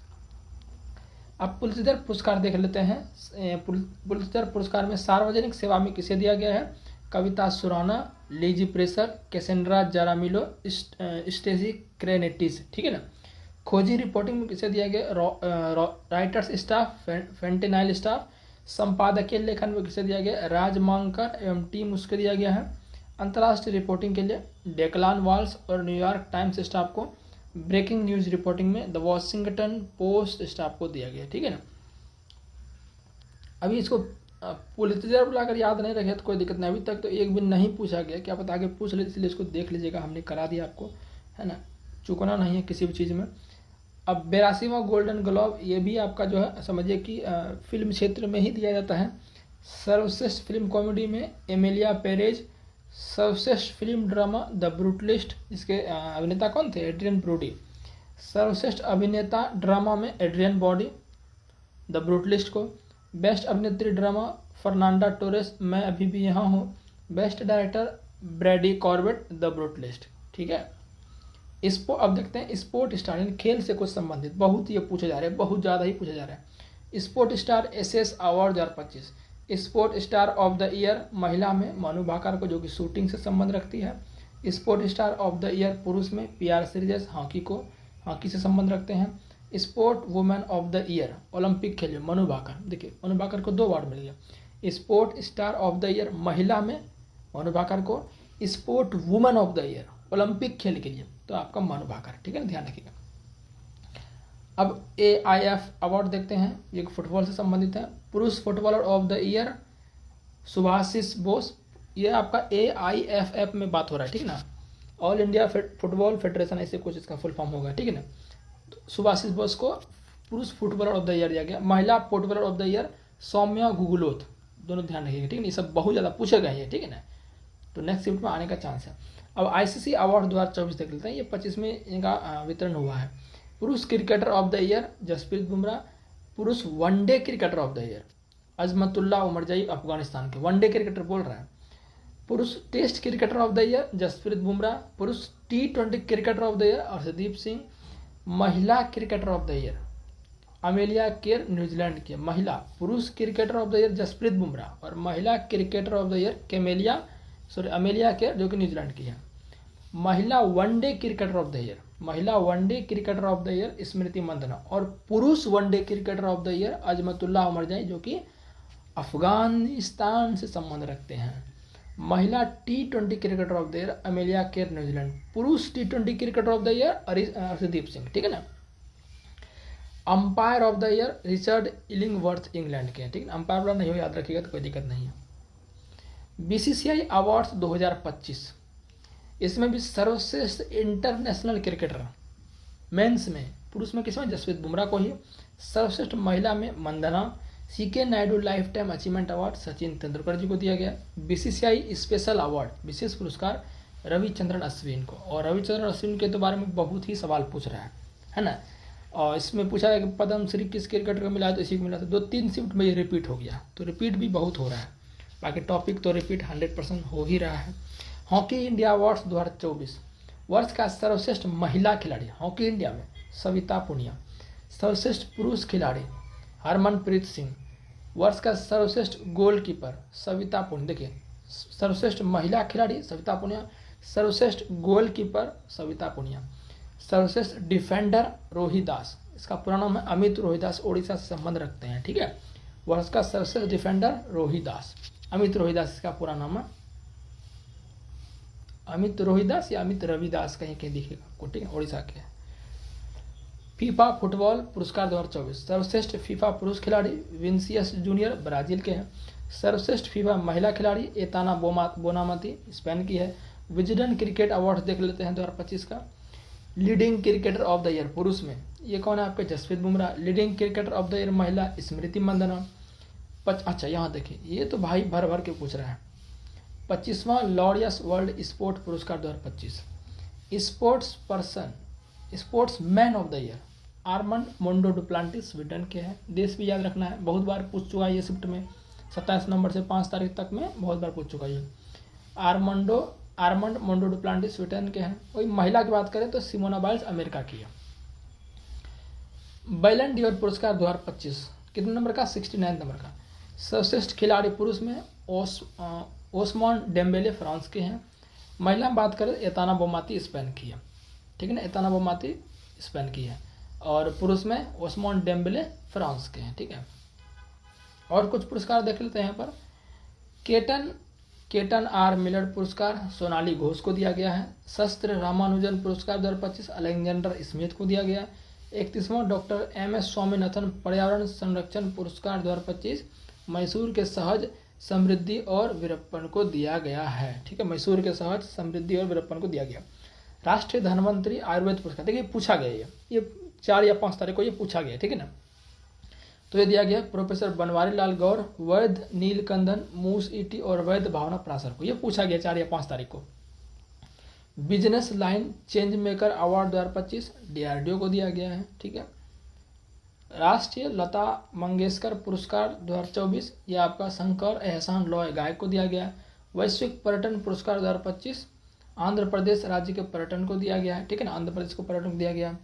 अब पुलित्जर पुरस्कार देख लेते हैं। पुलित्जर पुरस्कार में सार्वजनिक सेवा में किसे दिया गया है? कविता सुराना, लीजी प्रेसर, कैसेंड्रा जारामिलो, स्टेसी क्रेनेटिस, ठीक है ना। खोजी रिपोर्टिंग में किसे दिया गया? Writers staff, fentanyl staff. संपादकीय लेखन में किसे दिया गया? राजमांकर एवं टीम उसके दिया गया है। अंतर्राष्ट्रीय रिपोर्टिंग के लिए डेक्लान वाल्स और न्यूयॉर्क टाइम्स स्टाफ को। ब्रेकिंग न्यूज रिपोर्टिंग में द वॉशिंगटन पोस्ट स्टाफ को दिया गया, ठीक है ना। अभी इसको पुलित्जर बुलाकर याद नहीं रखे तो कोई दिक्कत नहीं, अभी तक तो एक भी नहीं पूछा गया, क्या पता आगे पूछ ले, इसलिए इसको देख लीजिएगा, हमने करा दिया आपको, है ना, चुकना नहीं है किसी भी चीज़ में। अब 82वां गोल्डन ग्लोब, ये भी आपका जो है समझिए कि फिल्म क्षेत्र में ही दिया जाता है। सर्वश्रेष्ठ फिल्म कॉमेडी में एमिलिया पेरेज, सर्वश्रेष्ठ फिल्म ड्रामा द ब्रूटलिस्ट, इसके अभिनेता कौन थे? Adrien Brody. सर्वश्रेष्ठ अभिनेता ड्रामा में एड्रियन बॉडी, द ब्रूटलिस्ट को। बेस्ट अभिनेत्री ड्रामा फर्नांडा टोरेस, मैं अभी भी यहाँ हूँ। Best director Brady Corbet, the Brutalist, ठीक है। इसको अब देखते हैं स्पोर्ट स्टार, यानी खेल से कुछ संबंधित, बहुत ये पूछे जा रहे हैं, बहुत ज़्यादा ही पूछे जा रहे हैं। Sport star SS award 2025। Sport star of the year महिला में मनु भाकर को, जो कि शूटिंग से संबंध रखती है। Sport star of the year पुरुष में पीआर सीरीज, हॉकी से संबंध रखते हैं। Sport women of the year Olympic खेल में मनु भाकर, देखिए मनु भाकर को 2 अवार्ड मिल गया। Sport star of the year महिला में मनु भाकर को। Sport women of the year Olympic खेल के लिए तो आपका मनु भाकर, ठीक है ना, ध्यान रखिएगा। अब AIF अवार्ड देखते हैं, ये फुटबॉल से संबंधित है। पुरुष footballer of the year Subhashis Bose, ये आपका AIFF में बात हो रहा है, ठीक है ना, ऑल इंडिया फुटबॉल फेडरेशन, ऐसे कुछ इसका फुल फॉर्म होगा, ठीक है ना। तो सुभाषिस बोस को पुरुष फुटबॉलर ऑफ द ईयर दिया गया। महिला footballer of the year Soumya Guguloth, दोनों ध्यान रखिएगा, ठीक है। ये सब बहुत ज़्यादा पूछे गए हैं, ठीक है ना, तो नेक्स्ट शिफ्ट में आने का चांस है। अब ICC अवार्ड 2024 देख लेते हैं, ये 25 में इनका वितरण हुआ है। पुरुष cricketer of the year Jasprit Bumrah. पुरुष one day cricketer of the year Azmatullah Omarzai, Afghanistan के वनडे क्रिकेटर बोल रहा है। पुरुष test cricketer of the year Jasprit Bumrah. पुरुष T20 cricketer of the year Arshdeep Singh. महिला cricketer of the year Amelia Kerr, New Zealand की महिला। पुरुष cricketer of the year Jasprit Bumrah और महिला cricketer of the year Amelia Kerr, जो कि न्यूजीलैंड की है। महिला one day cricketer of the year, महिला one day cricketer of the year Smriti Mandhana और पुरुष one day cricketer of the year Azmatullah Omarzai, जो कि अफगानिस्तान से संबंध रखते हैं। महिला T20 cricketer of the year Amelia Kerr, New Zealand. पुरुष T20 cricketer of the year Arshdeep Singh, ठीक है ना। Umpire of the year Richard Illingworth, England के, ठीक है। अंपायर वाला नहीं हो, याद रखिएगा तो कोई दिक्कत नहीं है। BCCI अवार्ड्स 2025, इसमें भी सर्वश्रेष्ठ इंटरनेशनल क्रिकेटर मेंस में, पुरुष में किसमें? जसप्रीत बुमराह को ही। सर्वश्रेष्ठ महिला में Mandhana. CK Naidu lifetime achievement award Sachin Tendulkar ji को दिया गया। BCCI स्पेशल अवार्ड, विशेष पुरस्कार रविचंद्रन अश्विन को, और रविचंद्रन अश्विन के तो बारे में बहुत ही सवाल पूछ रहा है ना। और इसमें पूछा है कि पद्मश्री किस क्रिकेटर को मिला है, तो इसी को मिला था। 2-3 शिफ्ट में ये रिपीट हो गया, तो रिपीट भी बहुत हो रहा है, बाकी टॉपिक तो रिपीट 100% हो ही रहा है। हॉकी इंडिया अवार्ड्स 2024, वर्ष का सर्वश्रेष्ठ महिला खिलाड़ी हॉकी इंडिया में सविता पुनिया। सर्वश्रेष्ठ पुरुष खिलाड़ी हरमनप्रीत सिंह। वर्ष का सर्वश्रेष्ठ गोलकीपर सविता पुनिया, देखिए सर्वश्रेष्ठ महिला खिलाड़ी सविता पुनिया, सर्वश्रेष्ठ गोलकीपर सविता पुनिया। सर्वश्रेष्ठ डिफेंडर रोहित दास, इसका पूरा नाम है अमित रोहित दास, ओडिशा से संबंध रखते हैं, ठीक है। वर्ष का सर्वश्रेष्ठ डिफेंडर रोहित दास, अमित रोहित दास इसका पूरा नाम है। अमित रोहित दास या अमित रविदास कहीं कहीं दिखेगा आपको, ठीक है, ओडिशा के। फीफा फुटबॉल पुरस्कार 2024, सर्वश्रेष्ठ फीफा पुरुष खिलाड़ी विनिसियस जूनियर ब्राजील के हैं। सर्वश्रेष्ठ फीफा महिला खिलाड़ी एताना बोनामती स्पेन की है। विजडन क्रिकेट अवार्ड देख लेते हैं 2025 का। Leading cricketer of the year पुरुष में ये कौन है आपके, Jasprit Bumrah. Leading cricketer of the year महिला स्मृति मंदाना। अच्छा यहाँ देखिए, ये तो भाई भर भर के पूछ रहा है। 25वां लॉरियस वर्ल्ड स्पोर्ट पुरस्कार 2025, sports man of the year Armand Mondo Duplantis Sweden के हैं। देश भी याद रखना है, बहुत बार पूछ चुका है ये शिफ्ट में, 27 नवंबर से 5 तारीख तक में बहुत बार पूछ चुका है ये। आर्मंड मोंडो डुप्लांटिस स्वीडन के हैं। वही महिला की बात करें तो सिमोना बाइल्स अमेरिका की है। बैलन डियोर पुरस्कार 2025 कितने नंबर का, 69 नंबर का। सर्वश्रेष्ठ खिलाड़ी पुरुष में ओस्मान डेम्बेले फ्रांस के हैं। महिला में बात करें एताना बोमाती स्पेन की है, ठीक है ना, एताना बोमाती स्पेन की है। और पुरुष में ओस्मान डेम्बेले फ्रांस के हैं, ठीक है। और कुछ पुरस्कार देख लेते हैं यहाँ पर। केटन आर मिलर पुरस्कार सोनाली घोष को दिया गया है। शस्त्र रामानुजन पुरस्कार 2025 अलेक्जेंडर स्मिथ को दिया गया। 31वां डॉक्टर MS स्वामीनाथन पर्यावरण संरक्षण पुरस्कार 2025 मैसूर के सहज समृद्धि और वीरप्पन को दिया गया है, ठीक है, मैसूर के सहज समृद्धि और वीरप्पन को दिया गया। राष्ट्रीय धन्वंतरी आयुर्वेद पुरस्कार, देखिए पूछा गया ये 4 या 5 तारीख को ये पूछा गया, ठीक है ना। तो ये दिया गया प्रोफेसर बनवारी लाल गौर, वैद्य नीलकंदन मूस ईटी और वैद्य भावना प्रासर को, ये पूछा गया 4 या 5 तारीख को। Business line change maker award 2025 DRDO को दिया गया है, ठीक है। राष्ट्रीय लता मंगेशकर पुरस्कार 2024 ये आपका शंकर एहसान लॉय गायक को दिया गया। वैश्विक पर्यटन पुरस्कार 2025 आंध्र प्रदेश राज्य के पर्यटन को दिया गया है, ठीक है ना, आंध्र प्रदेश को पर्यटन को दिया गया।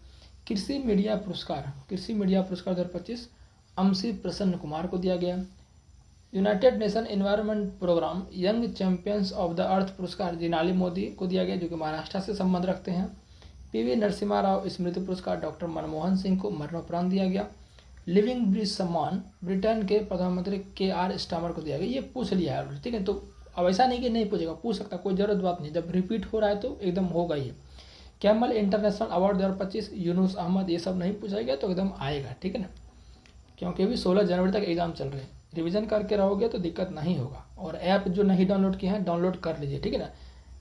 कृषि मीडिया पुरस्कार 2025 अमसी प्रसन्न कुमार को दिया गया। United Nation Environment Programme young champions of the earth पुरस्कार जिनाली मोदी को दिया गया, जो कि महाराष्ट्र से संबंध रखते हैं। PV नरसिम्हा राव स्मृति पुरस्कार डॉक्टर मनमोहन सिंह को मरणोपरांत दिया गया। लिविंग ब्रिज सम्मान ब्रिटेन के प्रधानमंत्री KR स्टामर को दिया गया। ये पूछ लिया है, ठीक है, तो अब ऐसा नहीं कि नहीं पूछेगा, पूछ सकता, कोई जरूरत बात नहीं, जब रिपीट हो रहा है तो एकदम होगा ही। Camel international award 2025 Yunus Ahmed, ये सब नहीं पूछा गया तो एकदम आएगा, ठीक है ना, क्योंकि अभी 16 जनवरी तक एग्जाम चल रहे हैं। रिवीजन करके रहोगे तो दिक्कत नहीं होगा। और ऐप जो नहीं डाउनलोड किए हैं डाउनलोड कर लीजिए, ठीक है ना।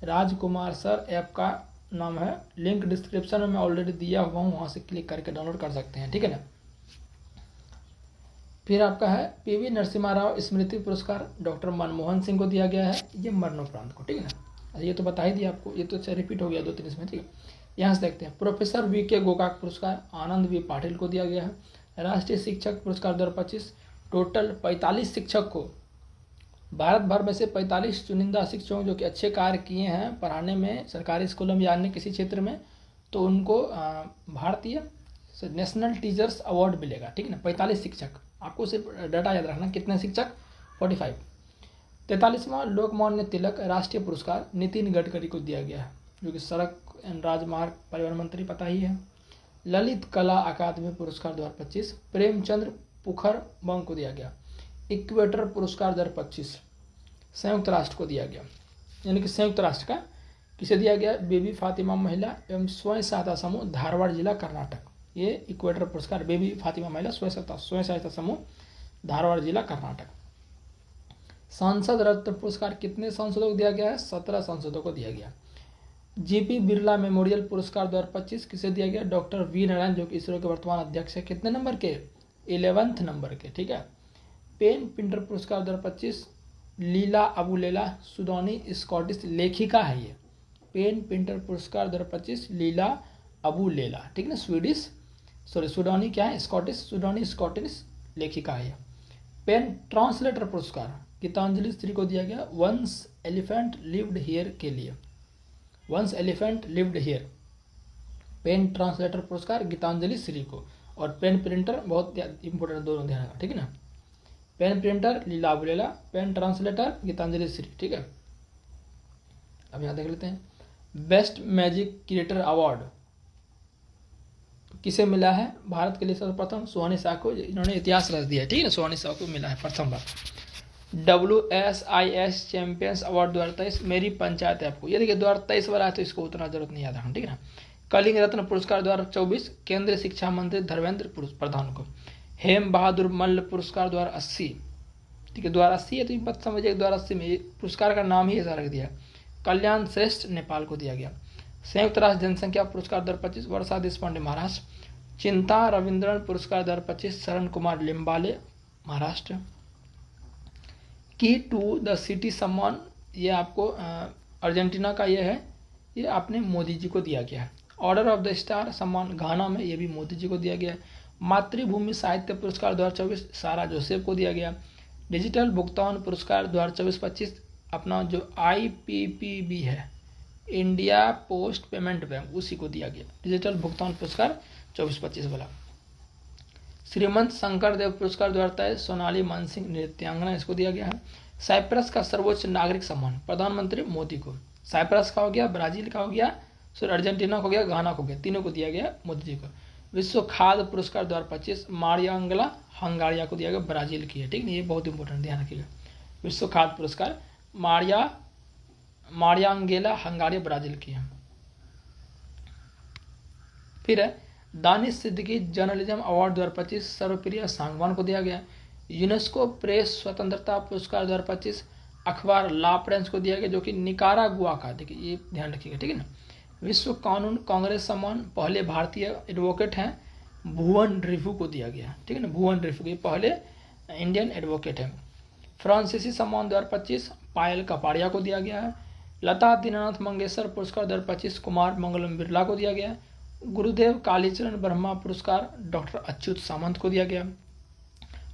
राजकुमार सर ऐप का नाम है, लिंक डिस्क्रिप्शन में मैं ऑलरेडी दिया हुआ हूँ, वहाँ से क्लिक करके डाउनलोड कर सकते हैं, ठीक है ना। फिर आपका है PV नरसिम्हा राव स्मृति पुरस्कार डॉक्टर मनमोहन सिंह को दिया गया है, ये मरणोपरांत को, ठीक है ना। ये तो बता ही दिया आपको, ये तो रिपीट हो गया 2-3 इसमें, ठीक है। यहाँ से देखते हैं। प्रोफेसर VK गोकाक पुरस्कार आनंद V पाटिल को दिया गया है। राष्ट्रीय शिक्षक पुरस्कार 2025 टोटल 45 शिक्षक को, भारत भर में से 45 चुनिंदा शिक्षकों जो कि अच्छे कार्य किए हैं पढ़ाने में सरकारी स्कूलों में या अन्य किसी क्षेत्र में, तो उनको भारतीय नेशनल टीचर्स अवार्ड मिलेगा, ठीक है ना। 45 शिक्षक, आपको सिर्फ डाटा याद रखना कितने शिक्षक, 45। 43वां लोकमान्य तिलक राष्ट्रीय पुरस्कार नितिन गडकरी को दिया गया है, जो कि सड़क एवं राजमार्ग परिवहन मंत्री पता ही है। ललित कला अकादमी पुरस्कार 2025 प्रेमचंद्र पुखर बंग को दिया गया। इक्वेटर पुरस्कार 2025 संयुक्त राष्ट्र को दिया गया, यानी कि संयुक्त राष्ट्र का किसे दिया गया, बेबी फातिमा महिला एवं स्वयं सहायता समूह धारवाड़ जिला कर्नाटक। ये इक्वेटर पुरस्कार बेबी फातिमा महिला स्वयं सहायता समूह धारवाड़ जिला कर्नाटक। सांसद रत्न पुरस्कार कितने सांसदों को दिया गया है, 17 सांसदों को दिया गया। GP बिरला मेमोरियल पुरस्कार 2025 किसे दिया गया, डॉक्टर V नारायण, जो कि इसरो के वर्तमान अध्यक्ष है। कितने नंबर के, 11वें नंबर के, ठीक है। पेन पिंटर पुरस्कार 2025 लीला अबुलेला सूडानी स्कॉटिश लेखिका है ये। पेन पिंटर पुरस्कार 2025 लीला अबुलेला, ठीक है ना, सूडानी क्या है, सूडानी स्कॉटिश लेखिका है। पेन ट्रांसलेटर पुरस्कार गीतांजलि श्री को दिया गया वंस एलिफेंट लिव्ड हियर के लिए, once elephant lived here. Pen translator पुरस्कार गीतांजलि श्री को, और पेन प्रिंटर बहुत इंपॉर्टेंट, दोनों ध्यान रखना, ठीक है ना। पेन प्रिंटर लीला अबुलेला, पेन ट्रांसलेटर गीतांजलि श्री, ठीक है। अब यहाँ देख लेते हैं। बेस्ट मैजिक क्रिएटर अवार्ड किसे मिला है, भारत के लिए सर्वप्रथम सोहानी शाह को, इन्होंने इतिहास रच दिया है, ठीक है ना, सोहानी शाह को मिला है प्रथम बार। WSIS चैंपियंस अवार्ड 2023 मेरी पंचायत है आपको, ये देखिए 2023 वाला है तो इसको उतना जरूरत नहीं याद रखना, ठीक है ना। कलिंग रत्न पुरस्कार 2024 केंद्रीय शिक्षा मंत्री धर्मेंद्र प्रधान को। हेम बहादुर मल्ल पुरस्कार 2080, ठीक है 2080 है तो ये बात समझिए 2080 में पुरस्कार का नाम ही ऐसा रख दिया। कल्याण श्रेष्ठ नेपाल को दिया गया। संयुक्त राष्ट्र जनसंख्या पुरस्कार 2025 वर्षा देशपांडे महाराष्ट्र। चिंता रविंद्रन पुरस्कार 2025 शरण कुमार लिम्बाले महाराष्ट्र। की टू द सिटी सम्मान ये आपको अर्जेंटीना का ये है, ये आपने मोदी जी को दिया गया है। ऑर्डर ऑफ द स्टार सम्मान घाना में, ये भी मोदी जी को दिया गया है। मातृभूमि साहित्य पुरस्कार 2024 सारा जोसेफ को दिया गया। डिजिटल भुगतान पुरस्कार 2024-25 अपना जो IPPB है, इंडिया पोस्ट पेमेंट बैंक, उसी को दिया गया डिजिटल भुगतान पुरस्कार 24-25 वाला। श्रीमंत शंकर देव पुरस्कार 2023 सोनाली मानसिंह नृत्यांगना, इसको दिया गया है। साइप्रस का सर्वोच्च नागरिक सम्मान प्रधानमंत्री मोदी को। साइप्रस का हो गया, ब्राजील का हो गया, सॉरी अर्जेंटीना को गया, घाना को गया, तीनों को दिया गया मोदी जी को। विश्व खाद्य पुरस्कार 2025 मारियांगला हंगारिया को दिया गया, ब्राजील की है, ठीक है, ये बहुत इंपॉर्टेंट ध्यान रखिएगा। विश्व खाद्य पुरस्कार मारियांगेला हंगारिया ब्राजील की है। फिर है दानिश सिद्दीकी जर्नलिज्म अवार्ड 2025 सर्वप्रिय सांगवान को दिया गया। यूनेस्को प्रेस स्वतंत्रता पुरस्कार 2025 अखबार ला प्रेंस को दिया गया, जो कि निकारागुआ का, देखिए ये ध्यान रखिएगा, ठीक है ना। विश्व कानून कांग्रेस सम्मान पहले भारतीय एडवोकेट हैं भुवन रिफू को दिया गया, ठीक है ना, भुवन रिफू के पहले इंडियन एडवोकेट हैं। फ्रांसीसी सम्मान 2025 पायल कपाड़िया को दिया गया है। लता दीनानाथ मंगेशकर पुरस्कार 2025 कुमार मंगलम बिरला को दिया गया। गुरुदेव कालीचरण ब्रह्मा पुरस्कार डॉक्टर अच्युत सामंत को दिया गया।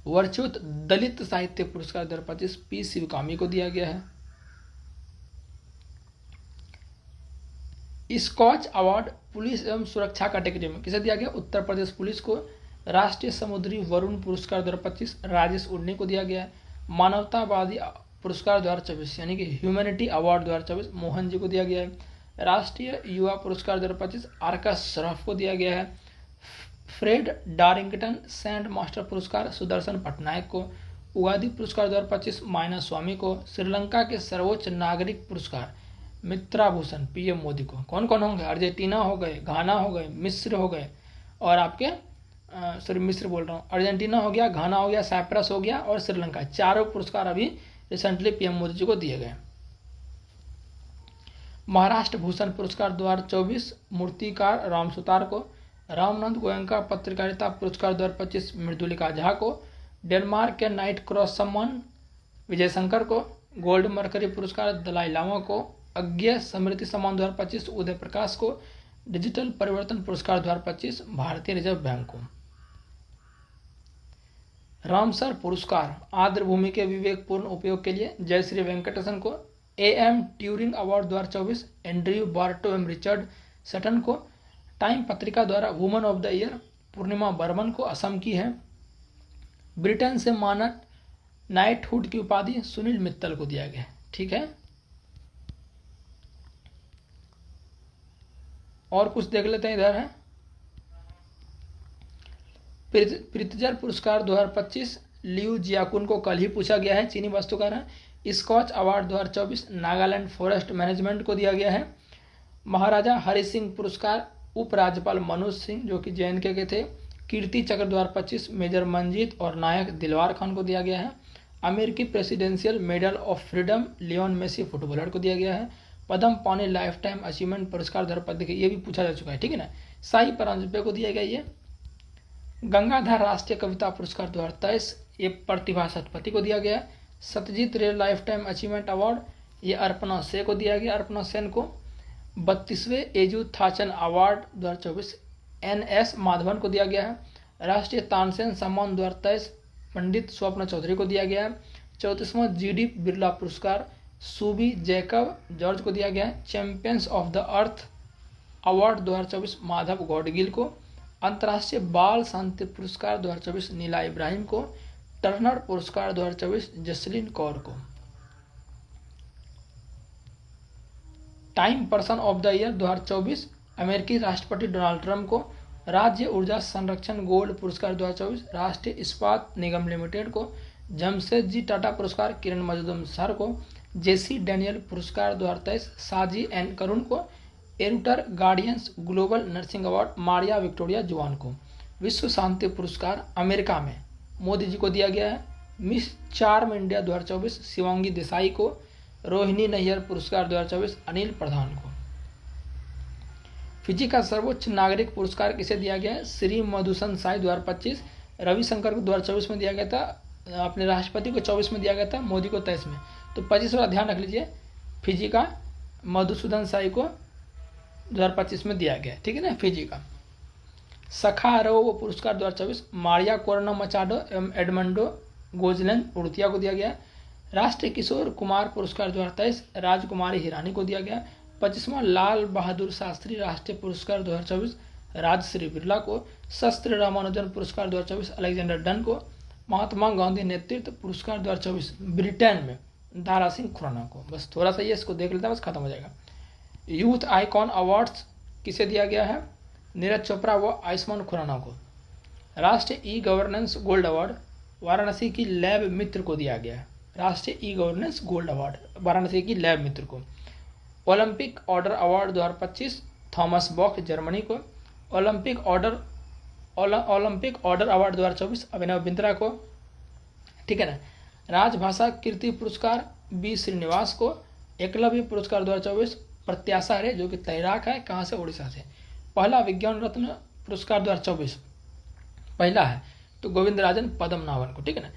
वर्चुत दलित साहित्य पुरस्कार 2025 P शिवकामी को दिया गया है। स्कॉच अवार्ड पुलिस एवं सुरक्षा कैटेगरी में किसे दिया गया? उत्तर प्रदेश पुलिस को। राष्ट्रीय समुद्री वरुण पुरस्कार 2025 राजेश उड़ने को दिया गया है। मानवतावादी पुरस्कार 2024 यानी कि ह्यूमैनिटी अवार्ड 2024 मोहन जी को दिया गया है। राष्ट्रीय युवा पुरस्कार 2025 आर्कस श्रॉफ को दिया गया है। फ्रेड डारिंगटन सैंड मास्टर पुरस्कार सुदर्शन पटनायक को। उगादी पुरस्कार 2025 मायना स्वामी को। श्रीलंका के सर्वोच्च नागरिक पुरस्कार मित्राभूषण PM मोदी को। कौन कौन होंगे? अर्जेंटीना हो गए, घाना हो गए, मिस्र हो गए और आपके मिस्र बोल रहा हूँ, अर्जेंटीना हो गया, घाना हो गया, साइप्रस हो गया और श्रीलंका। चारों पुरस्कार अभी रिसेंटली PM मोदी जी को दिए गए। महाराष्ट्र भूषण पुरस्कार 2024 मूर्तिकार राम सुतार को। रामनंद गोयंका पत्रकारिता पुरस्कार 2025 मृदुलिका झा को। डेनमार्क के नाइट क्रॉस सम्मान विजय शंकर को। गोल्ड मर्करी पुरस्कार दलाई लामा को। अज्ञेय स्मृति सम्मान 2025 उदय प्रकाश को। डिजिटल परिवर्तन पुरस्कार 2025 भारतीय रिजर्व बैंक को। रामसर पुरस्कार आर्द्रभूमि के विवेकपूर्ण उपयोग के लिए जयश्री वेंकटेशन को। AM Turing award 2024 Andrew Barto एवं रिचर्ड सटन को। टाइम पत्रिका द्वारा वुमन ऑफ द ईयर पूर्णिमा बर्मन को, असम की है। ब्रिटेन से मानद नाइटहुड की उपाधि सुनील मित्तल को दिया गया, ठीक है। और कुछ देख लेते हैं, इधर है प्रित्जर पुरस्कार 2025 लियू जियाकुन को कल ही पूछा गया है, चीनी वास्तुकार है। Scotch award 2024 Nagaland forest management को दिया गया है। महाराजा हरि सिंह पुरस्कार उपराज्यपाल मनोज सिंह जो कि JNK के थे। कीर्ति चक्र 2025 मेजर मंजीत और नायक दिलवार खान को दिया गया है। अमेरिकी presidential medal of freedom Lionel Messi footballer को दिया गया है। पद्म पानी लाइफ टाइम अचीवमेंट पुरस्कार 2025 ये भी पूछा जा चुका है, ठीक है ना। साई परांजपे को दिया गया ये। गंगाधर राष्ट्रीय कविता पुरस्कार 2023 ये प्रतिभा सतपथी को दिया गया। सत्यजीत रे लाइफ टाइम अचीवमेंट अवार्ड ये अर्पणा से को दिया गया, अर्पणा सेन को। 32वें एजू थाचन अवार्ड 2024 NS माधवन को दिया गया है। राष्ट्रीय तानसेन सम्मान 2023 पंडित स्वप्न चौधरी को दिया गया है। 34वां GD बिरला पुरस्कार सूबी जैकब जॉर्ज को दिया गया है। Champions of the earth award 2024 Madhav Gadgil को। अंतर्राष्ट्रीय बाल शांति पुरस्कार 2024 नीला इब्राहिम को। टर्नर पुरस्कार 2024 जसलीन कौर को। Time person of the year 2024 अमेरिकी राष्ट्रपति डोनाल्ड ट्रंप को। राज्य ऊर्जा संरक्षण गोल्ड पुरस्कार 2024 राष्ट्रीय इस्पात निगम लिमिटेड को। जमशेदजी टाटा पुरस्कार किरण मजुमदार को। JC डैनियल पुरस्कार 2023 साजी एन करुण को। Aster guardians global nursing award Maria Victoria Juan को। विश्व शांति पुरस्कार अमेरिका में मोदी जी को दिया गया है। Miss charm India 2024 Shivangi Desai को। रोहिणी नैयर पुरस्कार 2024 अनिल प्रधान को। फिजी का सर्वोच्च नागरिक पुरस्कार किसे दिया गया है? श्री मधुसन साई 2025। रविशंकर को 2024 में दिया गया था, अपने राष्ट्रपति को 24 में दिया गया था, मोदी को 23 में। तो 25 वाला ध्यान रख लीजिए, फिजी का मधुसूदन साई को 2025 में दिया गया, ठीक है ना, फिजी का। सखारोव पुरस्कार 2024 मारिया कोरोना मचाडो एवं एडमंडो गोजलन उड़तिया को दिया गया। राष्ट्रीय किशोर कुमार पुरस्कार 2023 राजकुमारी हिरानी को दिया गया। 25वां लाल बहादुर शास्त्री राष्ट्रीय पुरस्कार 2024 राजश्री बिरला को। शस्त्र रामानुजन पुरस्कार 2024 अलेक्जेंडर डन को। महात्मा गांधी नेतृत्व पुरस्कार 2024 ब्रिटेन में दारा सिंह खुराना को। बस थोड़ा सा ये इसको देख लेता है, बस खत्म हो जाएगा। यूथ आइकॉन अवार्ड्स किसे दिया गया है? नीरज चोपड़ा व आयुष्मान खुराना को। राष्ट्रीय e governance gold award Varanasi की लैब मित्र को दिया गया है। राष्ट्रीय e governance gold award Varanasi की लैब मित्र को। Olympic order award 2025 Thomas Bach Germany को। Olympic order award 2024 Abhinav Bindra को, ठीक है ना। राजभाषा कीर्ति पुरस्कार बी श्रीनिवास को। एकलव्य पुरस्कार 2024 प्रत्याशा रे, जो कि तैराक है, कहाँ से? उड़ीसा से। पहला विज्ञान रत्न पुरस्कार 2024 पहला है तो गोविंद राजन पद्मनाभन को, ठीक है ना।